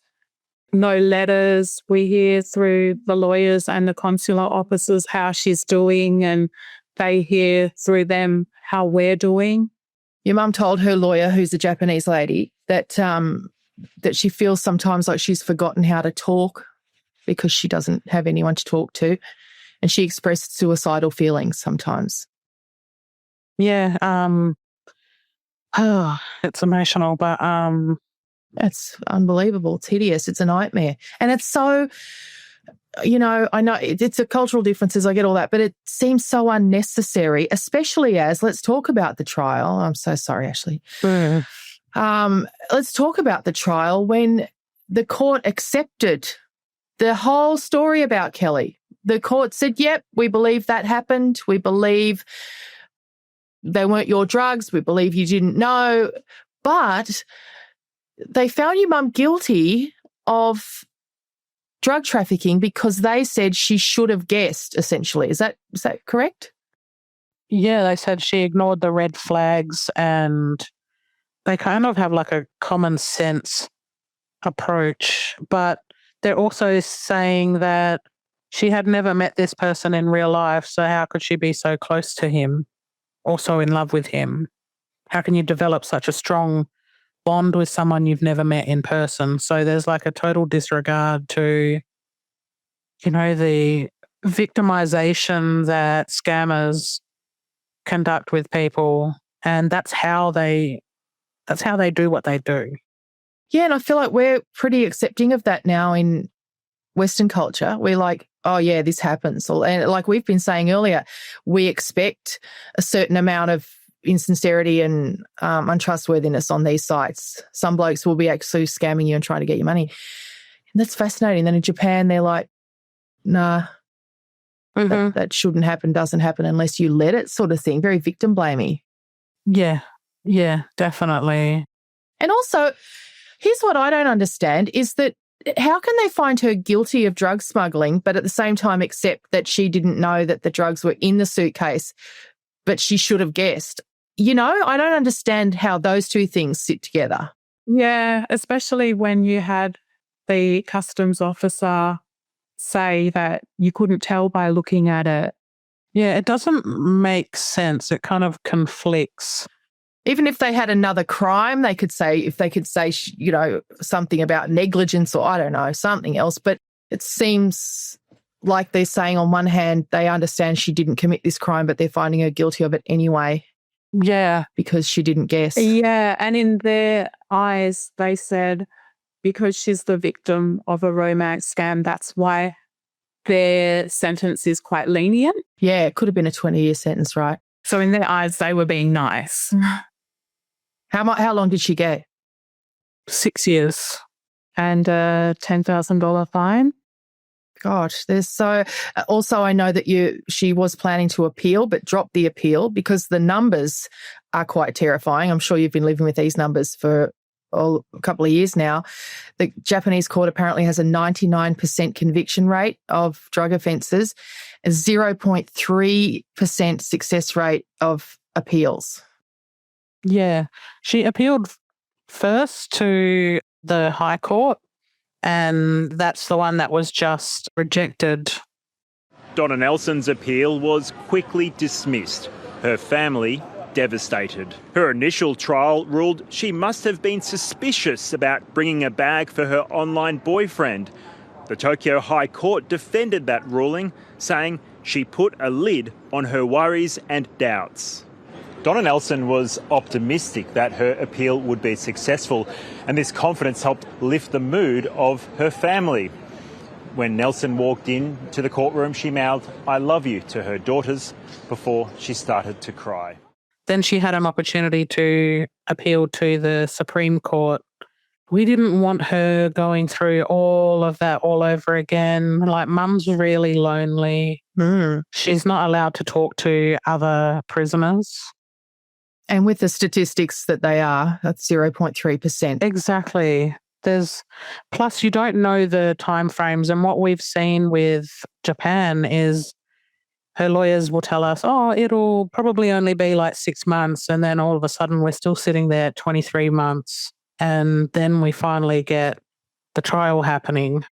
no letters. We hear through the lawyers and the consular officers how she's doing, and they hear through them how we're doing. your mum told her lawyer, who's a Japanese lady, that that she feels sometimes like she's forgotten how to talk because she doesn't have anyone to talk to. And she expressed suicidal feelings sometimes. Yeah. It's emotional, but it's unbelievable. It's hideous. It's a nightmare. And it's so, I know it's a cultural differences. I get all that, but it seems so unnecessary, especially as, let's talk about the trial. I'm so sorry, Ashlee. Let's talk about the trial when the court accepted the whole story about Kelly. The court said, yep, we believe that happened. We believe they weren't your drugs. We believe you didn't know. But they found your mum guilty of drug trafficking because they said she should have guessed, essentially. Is that correct? Yeah, they said she ignored the red flags, and they kind of have like a common sense approach. But they're also saying that she had never met this person in real life, so how could she be so close to him, also in love with him? How can you develop such a strong bond with someone you've never met in person? So there's like a total disregard to, the victimization that scammers conduct with people, and that's how they do what they do. Yeah, and I feel like we're pretty accepting of that now in Western culture. We're like, oh yeah, this happens. And like we've been saying earlier, we expect a certain amount of insincerity and untrustworthiness on these sites. Some blokes will be actually scamming you and trying to get your money. And that's fascinating. Then in Japan, they're like, nah, that shouldn't happen, doesn't happen unless you let it, sort of thing. Very victim blamey. Yeah, definitely. And also, here's what I don't understand is that how can they find her guilty of drug smuggling but at the same time accept that she didn't know that the drugs were in the suitcase but she should have guessed? I don't understand how those two things sit together. Yeah, especially when you had the customs officer say that you couldn't tell by looking at it. Yeah, it doesn't make sense. It kind of conflicts. Even if they had another crime, they could say, something about negligence or I don't know, something else. But it seems like they're saying on one hand, they understand she didn't commit this crime, but they're finding her guilty of it anyway. Yeah. Because she didn't guess. Yeah. And in their eyes, they said because she's the victim of a romance scam, that's why their sentence is quite lenient. Yeah, it could have been a 20-year sentence, right? So in their eyes, they were being nice. How long did she get? 6 years. And a $10,000 fine. Gosh, also I know that she was planning to appeal but dropped the appeal because the numbers are quite terrifying. I'm sure you've been living with these numbers for a couple of years now. The Japanese court apparently has a 99% conviction rate of drug offences, a 0.3% success rate of appeals. Yeah. She appealed first to the High Court, and that's the one that was just rejected. Donna Nelson's appeal was quickly dismissed. Her family devastated. Her initial trial ruled she must have been suspicious about bringing a bag for her online boyfriend. The Tokyo High Court defended that ruling, saying she put a lid on her worries and doubts. Donna Nelson was optimistic that her appeal would be successful, and this confidence helped lift the mood of her family. When Nelson walked into the courtroom, she mouthed, "I love you," to her daughters before she started to cry. Then she had an opportunity to appeal to the Supreme Court. We didn't want her going through all of that all over again. Like, Mum's really lonely. She's not allowed to talk to other prisoners. And with the statistics that they are, that's 0.3%. Exactly. Plus you don't know the timeframes, and what we've seen with Japan is her lawyers will tell us, oh, it'll probably only be like 6 months, and then all of a sudden we're still sitting there at 23 months, and then we finally get the trial happening.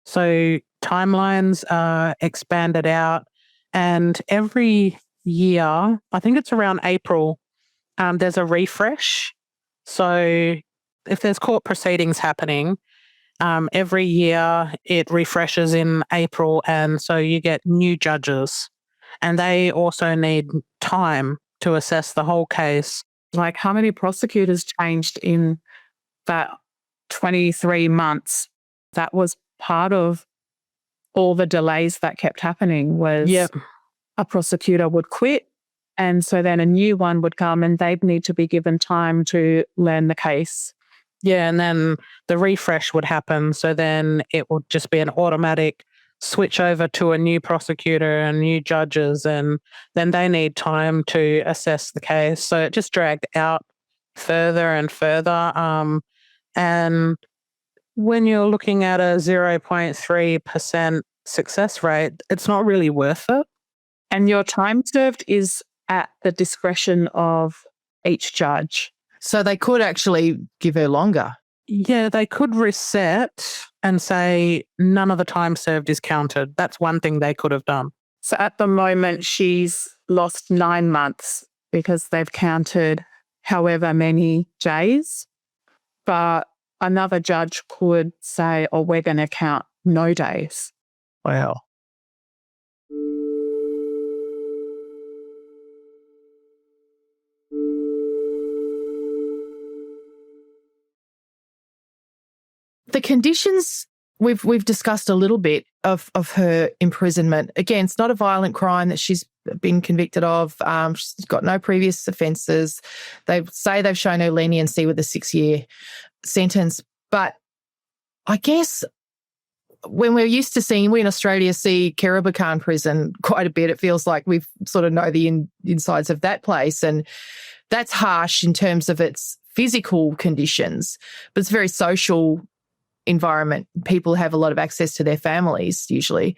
So timelines are expanded out, and every year, I think it's around April, there's a refresh. So if there's court proceedings happening, every year it refreshes in April, and so you get new judges, and they also need time to assess the whole case. Like, how many prosecutors changed in that 23 months? That was part of all the delays that kept happening was a prosecutor would quit, and so then a new one would come, and they'd need to be given time to learn the case. Yeah, and then the refresh would happen. So then it would just be an automatic switch over to a new prosecutor and new judges, and then they need time to assess the case. So it just dragged out further and further. And when you're looking at a 0.3% success rate, it's not really worth it. And your time served is at the discretion of each judge. So they could actually give her longer. Yeah, they could reset and say none of the time served is counted. That's one thing they could have done. So at the moment, she's lost 9 months because they've counted however many days. But another judge could say, oh, we're going to count no days. Wow. The conditions we've discussed a little bit of her imprisonment. Again, it's not a violent crime that she's been convicted of. She's got no previous offences. They say they've shown her leniency with a 6-year sentence. But I guess when we're used to seeing, we in Australia see Kerabakan prison quite a bit. It feels like we sort of know the insides of that place, and that's harsh in terms of its physical conditions, but it's a very social environment. People have a lot of access to their families usually.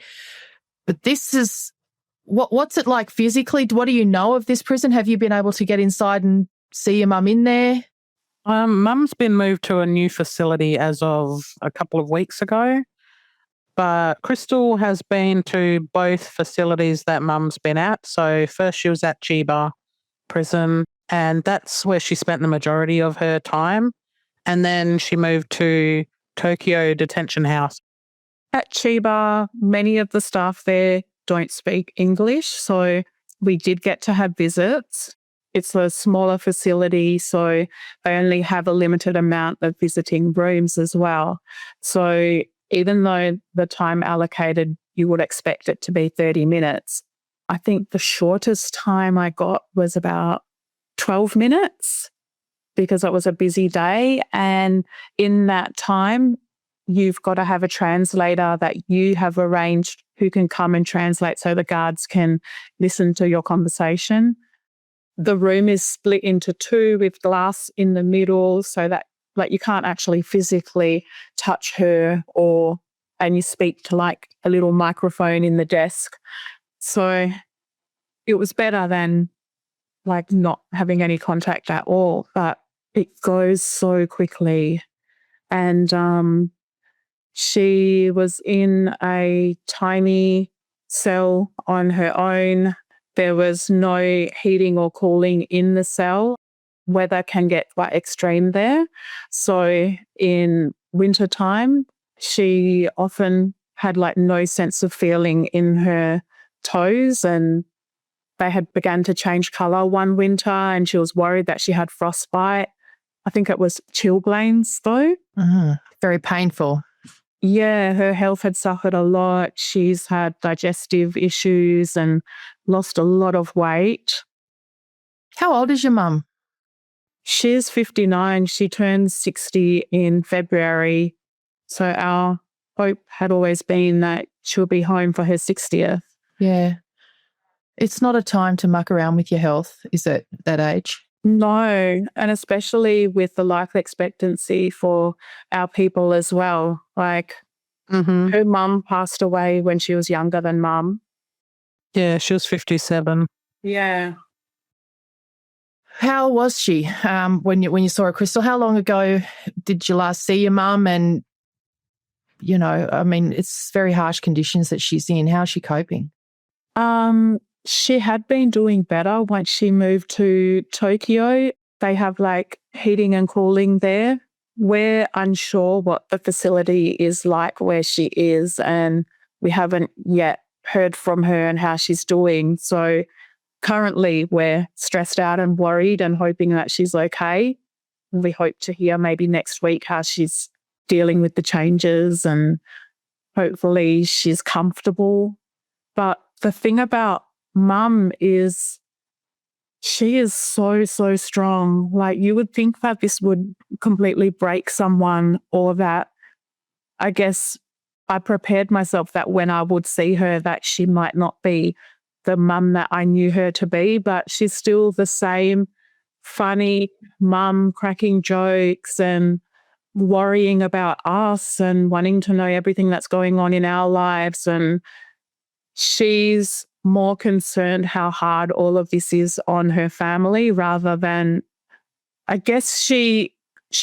But this is, what's it like physically? What do you know of this prison? Have you been able to get inside and see your mum in there? Mum's been moved to a new facility as of a couple of weeks ago, but Kristal has been to both facilities that Mum's been at. So first she was at Chiba prison, and that's where she spent the majority of her time. And then she moved to Tokyo Detention House. At Chiba, many of the staff there don't speak English, so we did get to have visits. It's a smaller facility, so they only have a limited amount of visiting rooms as well. So even though the time allocated, you would expect it to be 30 minutes, I think the shortest time I got was about 12 minutes. Because it was a busy day, and in that time, you've got to have a translator that you have arranged who can come and translate so the guards can listen to your conversation. The room is split into 2 with glass in the middle so that Like, you can't actually physically touch her, and you speak to like a little microphone in the desk. So it was better than like not having any contact at all, but it goes so quickly. And she was in a tiny cell on her own. There was no heating or cooling in the cell. Weather can get quite extreme there. So in wintertime, she often had like no sense of feeling in her toes, and they had begun to change colour one winter, and she was worried that she had frostbite. I think it was chilblains though. Very painful. Yeah, her health had suffered a lot. She's had digestive issues and lost a lot of weight. How old is your mum? She's 59. She turned 60 in February. So our hope had always been that she'll be home for her 60th. Yeah. It's not a time to muck around with your health, is it, at that age? No, and especially with the life expectancy for our people as well. Like, her mum passed away when she was younger than mum. Yeah, she was 57. Yeah. How was she when you saw her, Kristal? How long ago did you last see your mum? And, you know, I mean, it's very harsh conditions that she's in. How's she coping? She had been doing better once she moved to Tokyo. They have like heating and cooling there. We're unsure what the facility is like where she is, and we haven't yet heard from her and how she's doing. So currently we're stressed out and worried and hoping that she's okay. We hope to hear maybe next week how she's dealing with the changes, and hopefully she's comfortable. But the thing about Mum is she is so, so strong. Like, you would think that this would completely break someone, or that, I guess, I prepared myself that when I would see her that she might not be the mum that I knew her to be, but she's still the same funny mum, cracking jokes and worrying about us and wanting to know everything that's going on in our lives. And she's more concerned how hard all of this is on her family, rather than, I guess she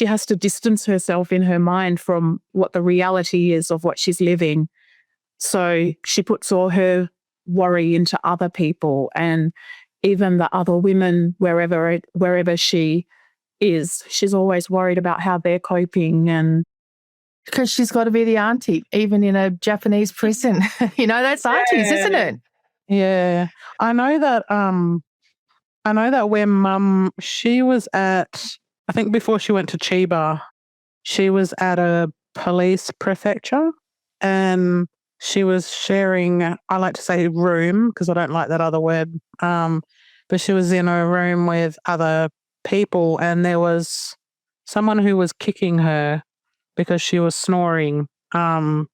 has to distance herself in her mind from what the reality is of what she's living. So she puts all her worry into other people, and even the other women wherever she is. She's always worried about how they're coping, and because she's got to be the auntie, even in a Japanese prison. You know, that's aunties, isn't it? Yeah. I know that where Mum, she was at, I think before she went to Chiba, she was at a police prefecture, and she was sharing, I like to say room because I don't like that other word, but she was in a room with other people, and there was someone who was kicking her because she was snoring. And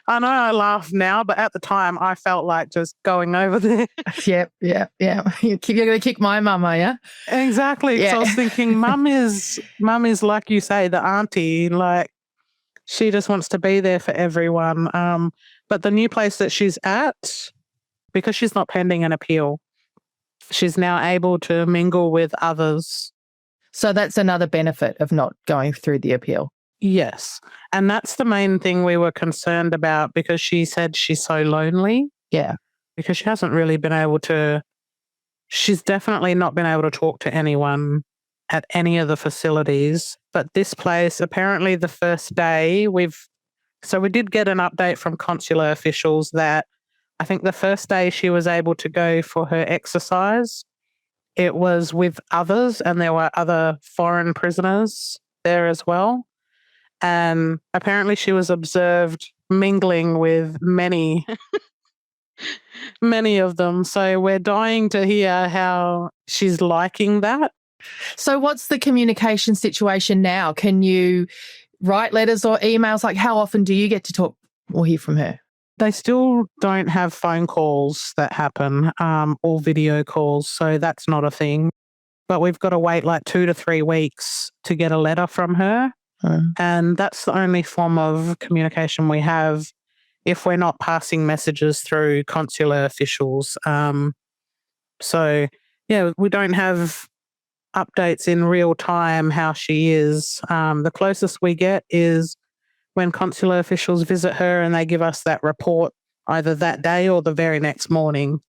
I know I laugh now, but at the time I felt like just going over there. Yep. You're going to kick my mum, are you? Exactly. Yeah. So I was thinking, mum is like you say, the auntie, like she just wants to be there for everyone. But the new place that she's at, because she's not pending an appeal, she's now able to mingle with others. So that's another benefit of not going through the appeal. Yes. And that's the main thing we were concerned about, because she said she's so lonely. Yeah. Because she hasn't really been able to, she's definitely not been able to talk to anyone at any of the facilities. But this place, apparently the first day we did get an update from consular officials that I think the first day she was able to go for her exercise, it was with others, and there were other foreign prisoners there as well. And apparently she was observed mingling with many, many of them. So we're dying to hear how she's liking that. So what's the communication situation now? Can you write letters or emails? Like, how often do you get to talk or hear from her? They still don't have phone calls that happen, or video calls. So that's not a thing. but we've got to wait like 2 to 3 weeks to get a letter from her. And that's the only form of communication we have if we're not passing messages through consular officials. So, yeah, we don't have updates in real time how she is. The closest we get is when consular officials visit her and they give us that report either that day or the very next morning.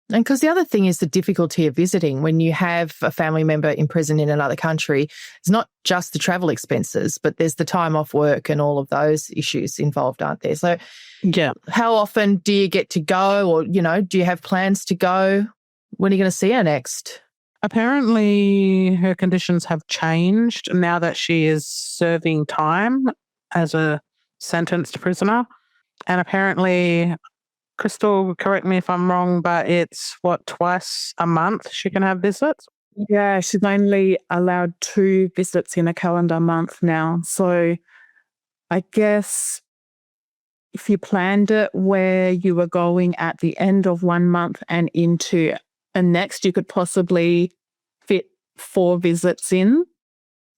And because the other thing is the difficulty of visiting when you have a family member in prison in another country. It's not just the travel expenses, but there's the time off work and all of those issues involved, aren't there? So yeah, how often do you get to go, or, you know, do you have plans to go? When are you going to see her next? Apparently her conditions have changed now that she is serving time as a sentenced prisoner. And apparently, Kristal, correct me if I'm wrong, but it's, twice a month she can have visits? Yeah, she's only allowed 2 visits in a calendar month now. So I guess if you planned it where you were going at the end of one month and into the next, you could possibly fit 4 visits in.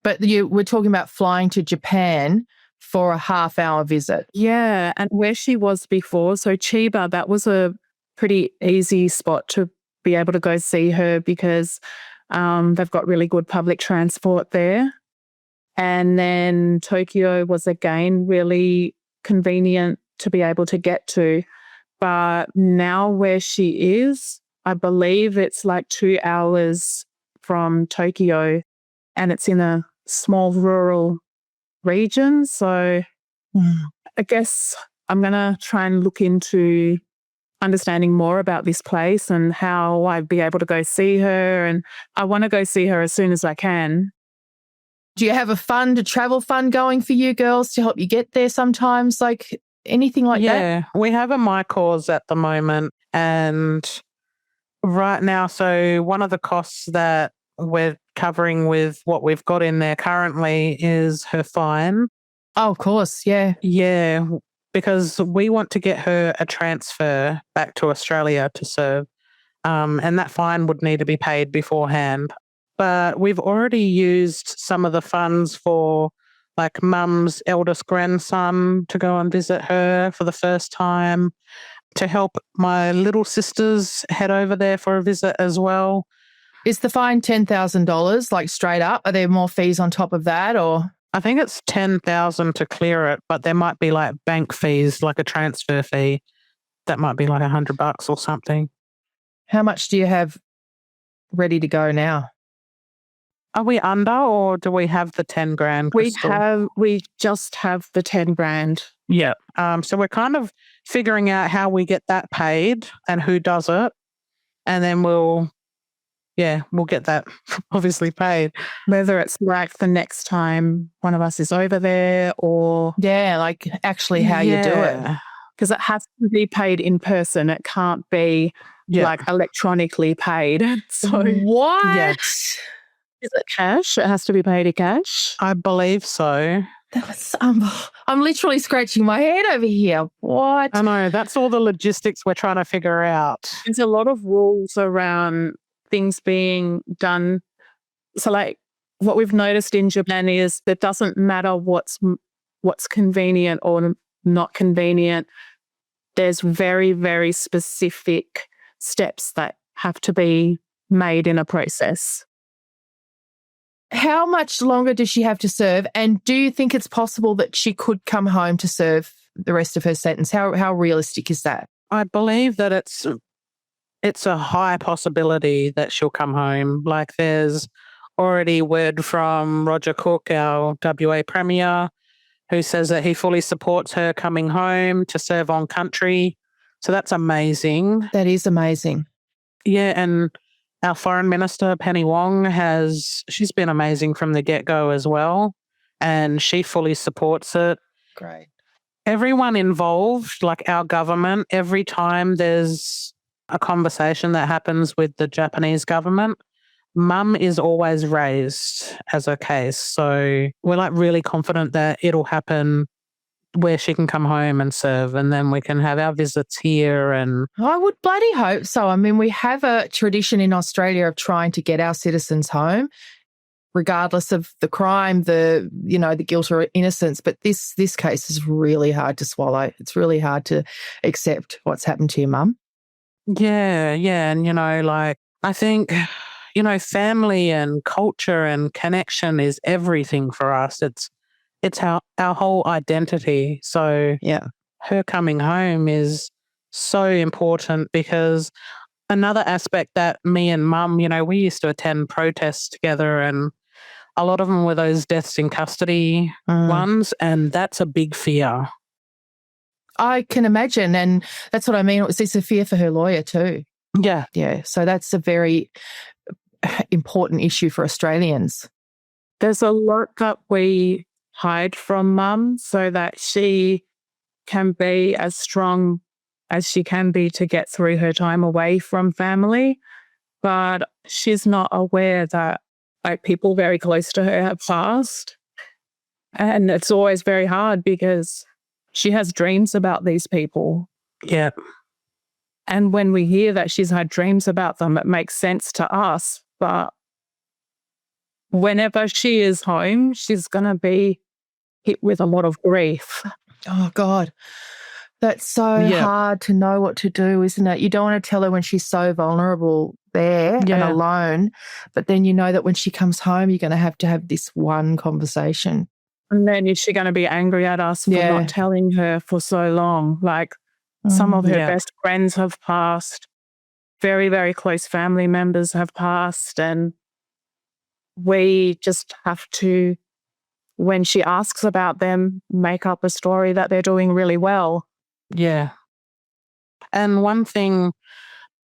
But we're talking about flying to Japan for a half-hour visit. Yeah, and where she was before, so Chiba, that was a pretty easy spot to be able to go see her because they've got really good public transport there. And then Tokyo was again really convenient to be able to get to. But now where she is, I believe it's like 2 hours from Tokyo, and it's in a small rural region. So I guess I'm going to try and look into understanding more about this place and how I'd be able to go see her. And I want to go see her as soon as I can. Do you have a travel fund going for you girls to help you get there sometimes? Like anything like that? Yeah, we have a My Cause at the moment. And right now, so one of the costs that we're covering with what we've got in there currently is her fine. Oh, of course, yeah. Yeah, because we want to get her a transfer back to Australia to serve. And that fine would need to be paid beforehand. But we've already used some of the funds for like mum's eldest grandson to go and visit her for the first time, to help my little sisters head over there for a visit as well. Is the fine $10,000, like straight up? Are there more fees on top of that, or? I think it's $10,000 to clear it, but there might be like bank fees, like a transfer fee. That might be like $100 or something. How much do you have ready to go now? Are we under, or do we have the 10 grand? We just have the 10 grand. Yeah. So we're kind of figuring out how we get that paid and who does it. And then we'll get that obviously paid. Whether it's like the next time one of us is over there, or... Yeah, like actually how you do it. Because it has to be paid in person. It can't be like electronically paid. So what? Yeah. Is it cash? It has to be paid in cash? I believe so. I'm literally scratching my head over here. What? I know. That's all the logistics we're trying to figure out. There's a lot of rules around things being done. So like what we've noticed in Japan is that it doesn't matter what's convenient or not convenient. There's very, very specific steps that have to be made in a process. How much longer does she have to serve? And do you think it's possible that she could come home to serve the rest of her sentence? How realistic is that? I believe that it's a high possibility that she'll come home. Like there's already word from Roger Cook, our WA Premier, who says that he fully supports her coming home to serve on country. So that's amazing. That is amazing. Yeah, and our Foreign Minister, Penny Wong, she's been amazing from the get-go as well, and she fully supports it. Great. Everyone involved, like our government, every time there's a conversation that happens with the Japanese government, Mum is always raised as a case. So we're like really confident that it'll happen where she can come home and serve, and then we can have our visits here. And I would bloody hope so. I mean, we have a tradition in Australia of trying to get our citizens home, regardless of the crime, the guilt or innocence. But this case is really hard to swallow. It's really hard to accept what's happened to your mum. Yeah. And, I think, family and culture and connection is everything for us. It's our whole identity. So Yeah. her coming home is so important, because another aspect that me and Mum, we used to attend protests together, and a lot of them were those deaths in custody ones, and that's a big fear. I can imagine, and that's what I mean. It's a fear for her lawyer too. Yeah. Yeah, so that's a very important issue for Australians. There's a lot that we hide from Mum so that she can be as strong as she can be to get through her time away from family. But she's not aware that people very close to her have passed. And it's always very hard because she has dreams about these people. Yeah. And when we hear that she's had dreams about them, it makes sense to us. But whenever she is home, she's going to be hit with a lot of grief. Oh, God. That's so hard to know what to do, isn't it? You don't want to tell her when she's so vulnerable there and alone, but then you know that when she comes home, you're going to have this one conversation. And then is she going to be angry at us for not telling her for so long? Like some of her best friends have passed, very, very close family members have passed, and we just have to, when she asks about them, make up a story that they're doing really well. Yeah. And one thing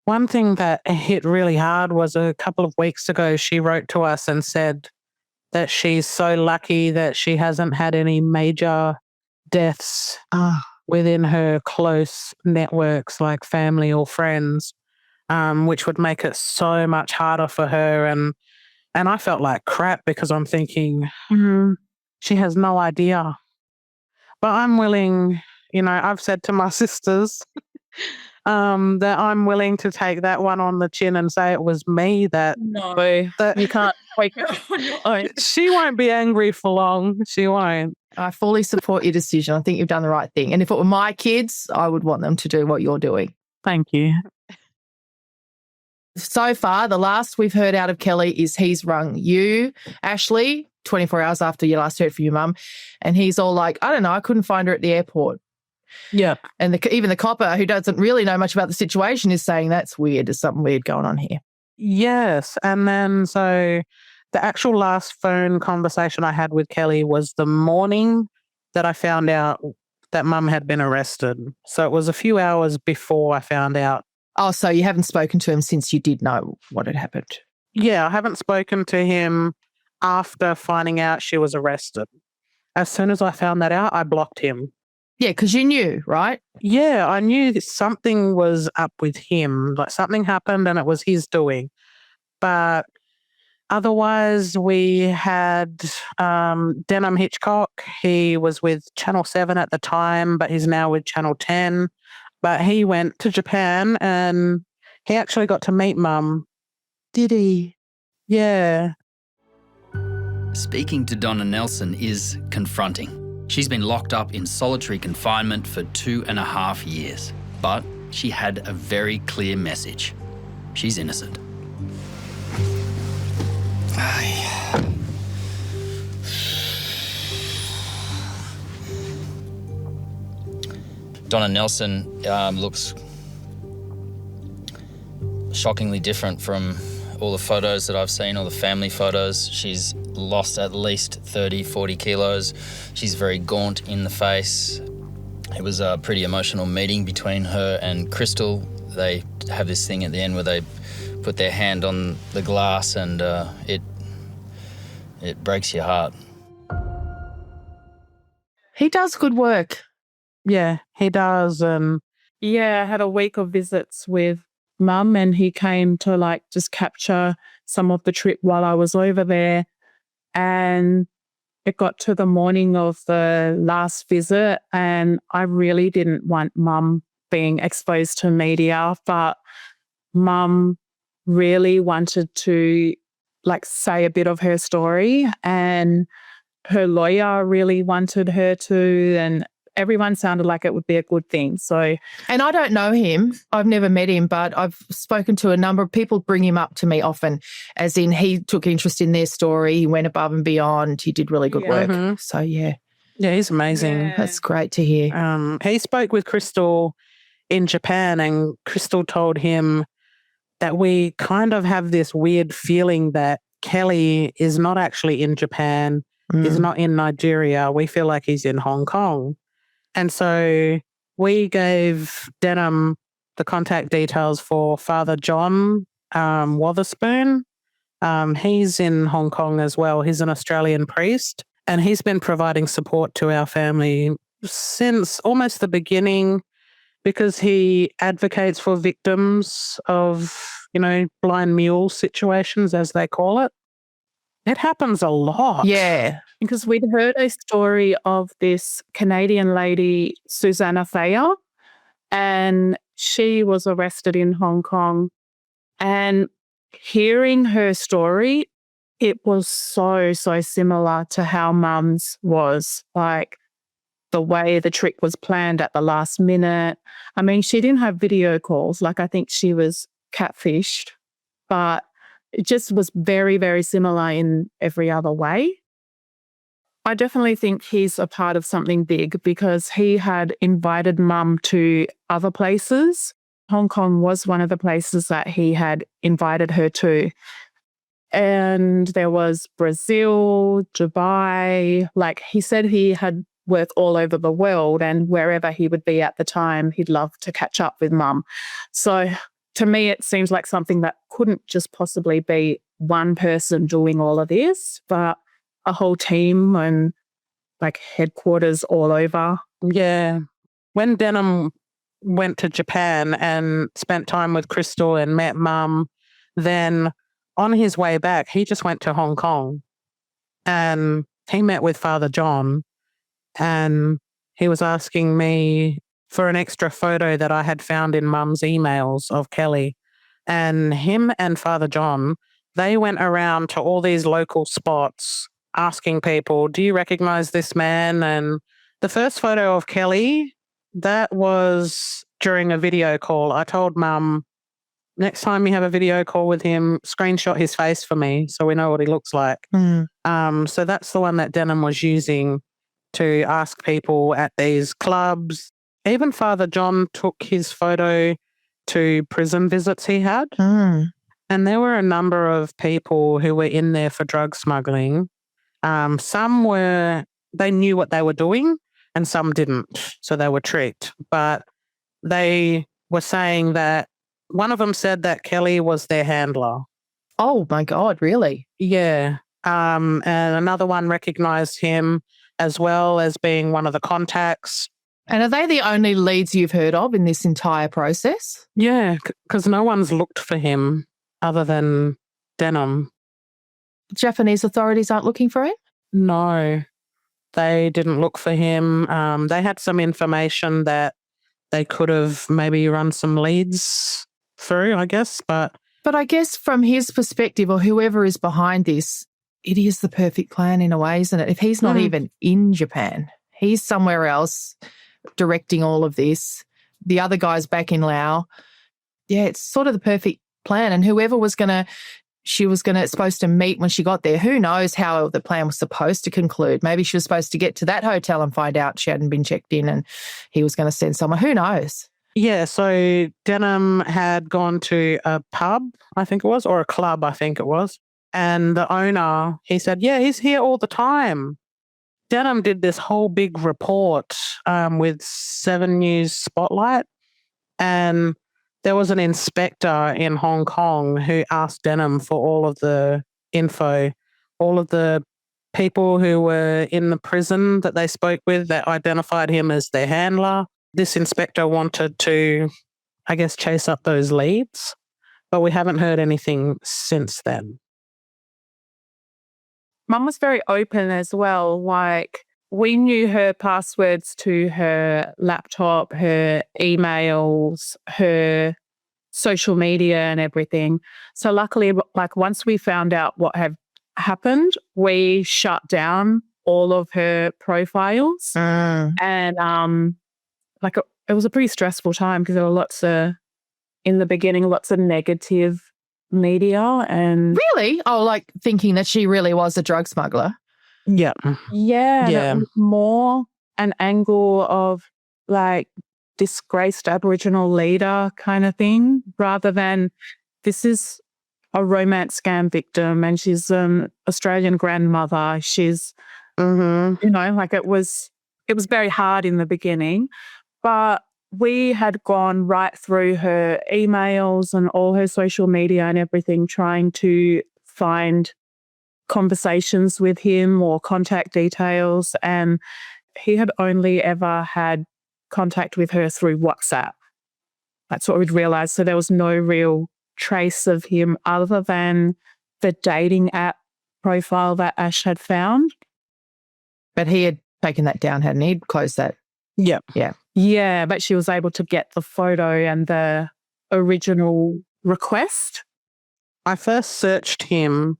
that hit really hard was a couple of weeks ago, she wrote to us and said that she's so lucky that she hasn't had any major deaths within her close networks, like family or friends, which would make it so much harder for her. And I felt like crap, because I'm thinking, she has no idea. But I'm willing, I've said to my sisters that I'm willing to take that one on the chin and say it was me that you can't wake up on your own. She won't be angry for long. She won't. I fully support your decision. I think you've done the right thing. And if it were my kids, I would want them to do what you're doing. Thank you. So far, the last we've heard out of Kelly is he's rung you, Ashlee, 24 hours after you last heard from your mum, and he's all like, I don't know, I couldn't find her at the airport. Yeah. And even the copper, who doesn't really know much about the situation, is saying that's weird. There's something weird going on here. Yes. And then so the actual last phone conversation I had with Kelly was the morning that I found out that Mum had been arrested. So it was a few hours before I found out. Oh, so you haven't spoken to him since you did know what had happened? Yeah, I haven't spoken to him after finding out she was arrested. As soon as I found that out, I blocked him. Yeah, because you knew, right? Yeah, I knew that something was up with him. Like something happened and it was his doing. But otherwise, we had Denham Hitchcock. He was with Channel 7 at the time, but he's now with Channel 10. But he went to Japan and he actually got to meet Mum. Did he? Yeah. Speaking to Donna Nelson is confronting. She's been locked up in solitary confinement for 2.5 years. But she had a very clear message. She's innocent. Donna Nelson looks shockingly different from all the photos that I've seen, all the family photos. She's lost at least 30, 40 kilos. She's very gaunt in the face. It was a pretty emotional meeting between her and Kristal. They have this thing at the end where they put their hand on the glass and it breaks your heart. He does good work. Yeah, he does. Yeah, I had a week of visits with Mum and he came to just capture some of the trip while I was over there. And it got to the morning of the last visit, and I really didn't want Mum being exposed to media, but Mum really wanted to say a bit of her story, and her lawyer really wanted her to, and everyone sounded like it would be a good thing. So, and I don't know him. I've never met him, but I've spoken to a number of people bring him up to me often, as in he took interest in their story. He went above and beyond. He did really good work. Mm-hmm. So, yeah. Yeah, he's amazing. Yeah. That's great to hear. He spoke with Kristal in Japan, and Kristal told him that we kind of have this weird feeling that Kelly is not actually in Japan, is not in Nigeria. We feel like he's in Hong Kong. And so we gave Denham the contact details for Father John Wotherspoon. He's in Hong Kong as well. He's an Australian priest, and he's been providing support to our family since almost the beginning, because he advocates for victims of, blind mule situations, as they call it. It happens a lot. Yeah. Because we'd heard a story of this Canadian lady, Susanna Thayer, and she was arrested in Hong Kong. And hearing her story, it was so similar to how Mum's was. The way the trick was planned at the last minute. I mean, she didn't have video calls. I think she was catfished, but it just was very, very similar in every other way. I definitely think he's a part of something big, because he had invited Mum to other places. Hong Kong was one of the places that he had invited her to. And there was Brazil, Dubai. He said he had worked all over the world, and wherever he would be at the time, he'd love to catch up with Mum. So to me, it seems like something that couldn't just possibly be one person doing all of this, but a whole team and headquarters all over. Yeah. When Denham went to Japan and spent time with Kristal and met Mum, then on his way back, he just went to Hong Kong and he met with Father John, and he was asking me for an extra photo that I had found in Mum's emails of Kelly. And him and Father John, they went around to all these local spots asking people, do you recognize this man? And the first photo of Kelly, that was during a video call. I told Mum, next time you have a video call with him, screenshot his face for me so we know what he looks like. So that's the one that Denham was using to ask people at these clubs. Even Father John took his photo to prison visits he had. And there were a number of people who were in there for drug smuggling. Some they knew what they were doing, and some didn't. So they were tricked. But they were saying that one of them said that Kelly was their handler. Oh, my God, really? Yeah. And another one recognised him as well as being one of the contacts. And are they the only leads you've heard of in this entire process? Yeah, because no one's looked for him other than Denham. Japanese authorities aren't looking for him? No, they didn't look for him. They had some information that they could have maybe run some leads through, I guess. But I guess from his perspective, or whoever is behind this, it is the perfect plan in a way, isn't it? If he's not even in Japan, he's somewhere else directing all of this. The other guy's back in Laos. Yeah, it's sort of the perfect plan. And whoever she was supposed to meet when she got there, who knows how the plan was supposed to conclude. Maybe she was supposed to get to that hotel and find out she hadn't been checked in and he was going to send someone. Who knows? Yeah, so Denham had gone to a pub, I think it was, or a club, I think it was. And the owner, he said, yeah, he's here all the time. Denham did this whole big report with 7 News Spotlight, and there was an inspector in Hong Kong who asked Denham for all of the info, all of the people who were in the prison that they spoke with that identified him as their handler. This inspector wanted to, I guess, chase up those leads, but we haven't heard anything since then. Mum was very open as well. Like, we knew her passwords to her laptop, her emails, her social media and everything. So luckily, like, once we found out what had happened, we shut down all of her profiles. And like, it was a pretty stressful time because there were in the beginning, lots of negative media and... Really? Oh, like thinking that she really was a drug smuggler? Yeah. Yeah. Yeah. It was more an angle of like disgraced Aboriginal leader kind of thing, rather than this is a romance scam victim and she's an Australian grandmother. She's, like it was very hard in the beginning, but we had gone right through her emails and all her social media and everything, trying to find conversations with him or contact details. And he had only ever had contact with her through WhatsApp. That's what we'd realised. So there was no real trace of him other than the dating app profile that Ash had found. But he had taken that down, hadn't he? He'd closed that. Yeah. Yeah. Yeah, but she was able to get the photo and the original request. I first searched him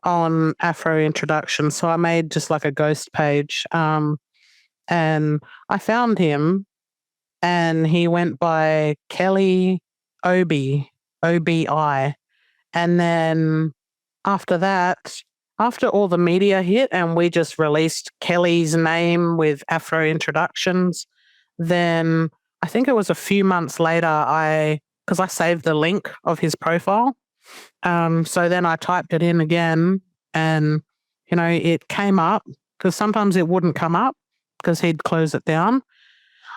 on Afro Introduction, so I made just like a ghost page, and I found him, and he went by Kelly Obi, OBI, and then after that, after all the media hit and we just released Kelly's name with Afro Introductions, then I think it was a few months later, because I saved the link of his profile. So then I typed it in again and, it came up, because sometimes it wouldn't come up because he'd close it down.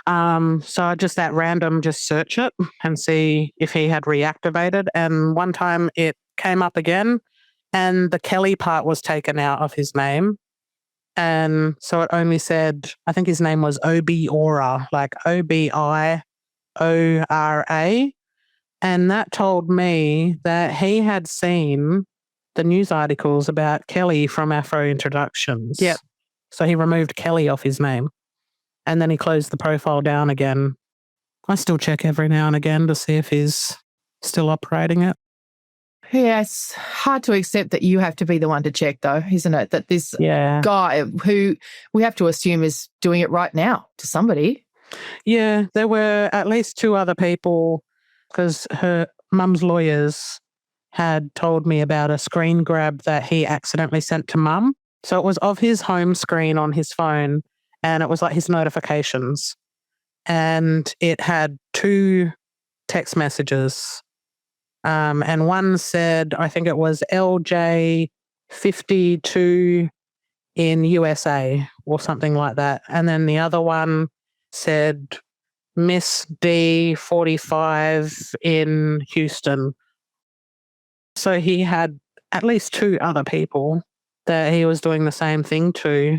So I just at random just search it and see if he had reactivated. And one time it came up again and the Kelly part was taken out of his name. And so it only said, I think his name was Obiora, like Obiora. And that told me that he had seen the news articles about Kelly from Afro Introductions. Yep. So he removed Kelly off his name. And then he closed the profile down again. I still check every now and again to see if he's still operating it. Yeah, it's hard to accept that you have to be the one to check, though, isn't it? That this guy who we have to assume is doing it right now to somebody. Yeah, there were at least two other people, because her mum's lawyers had told me about a screen grab that he accidentally sent to mum. So it was of his home screen on his phone, and it was like his notifications. And it had two text messages. And one said, I think it was LJ52 in USA or something like that. And then the other one said Miss D45 in Houston. So he had at least two other people that he was doing the same thing to.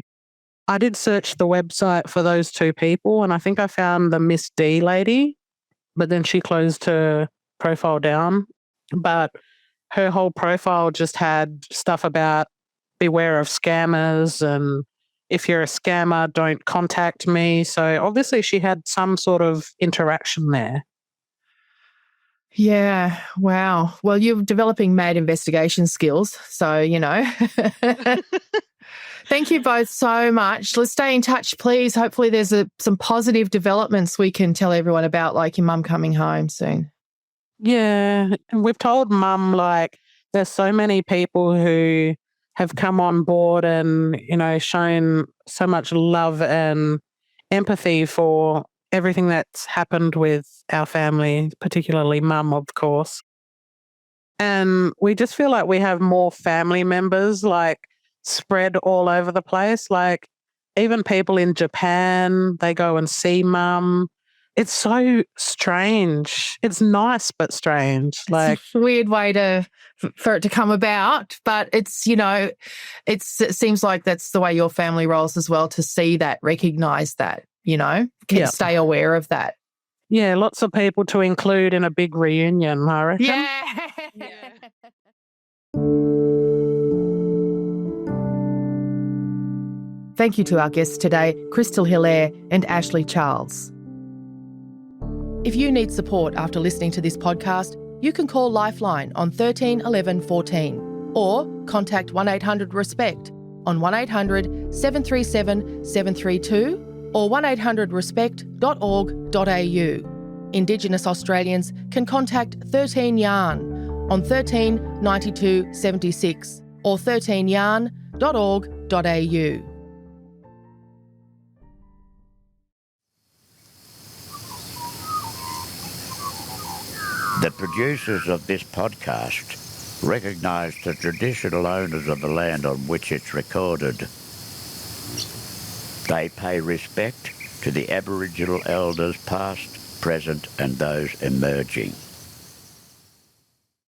I did search the website for those two people, and I think I found the Miss D lady, but then she closed her profile down. But her whole profile just had stuff about beware of scammers, and if you're a scammer, don't contact me. So obviously she had some sort of interaction there. Yeah, wow. Well, you're developing mad investigation skills, so, Thank you both so much. Let's stay in touch, please. Hopefully there's some positive developments we can tell everyone about, like your mum coming home soon. Yeah, and we've told mum, like, there's so many people who have come on board and, shown so much love and empathy for everything that's happened with our family, particularly mum, of course. And we just feel like we have more family members, like, spread all over the place. Like, even people in Japan, they go and see mum. It's so strange. It's nice, but strange. Like, it's a weird way for it to come about, but it's, it seems like that's the way your family rolls as well, to see that, recognise that, stay aware of that. Yeah, lots of people to include in a big reunion, I reckon. Yeah. Thank you to our guests today, Kristal Hilaire and Ashlee Charles. If you need support after listening to this podcast, you can call Lifeline on 13 11 14 or contact 1800 RESPECT on 1800 737 732 or 1800respect.org.au. Indigenous Australians can contact 13 Yarn on 13 92 76 or 13yarn.org.au. The producers of this podcast recognise the traditional owners of the land on which it's recorded. They pay respect to the Aboriginal elders past, present and those emerging.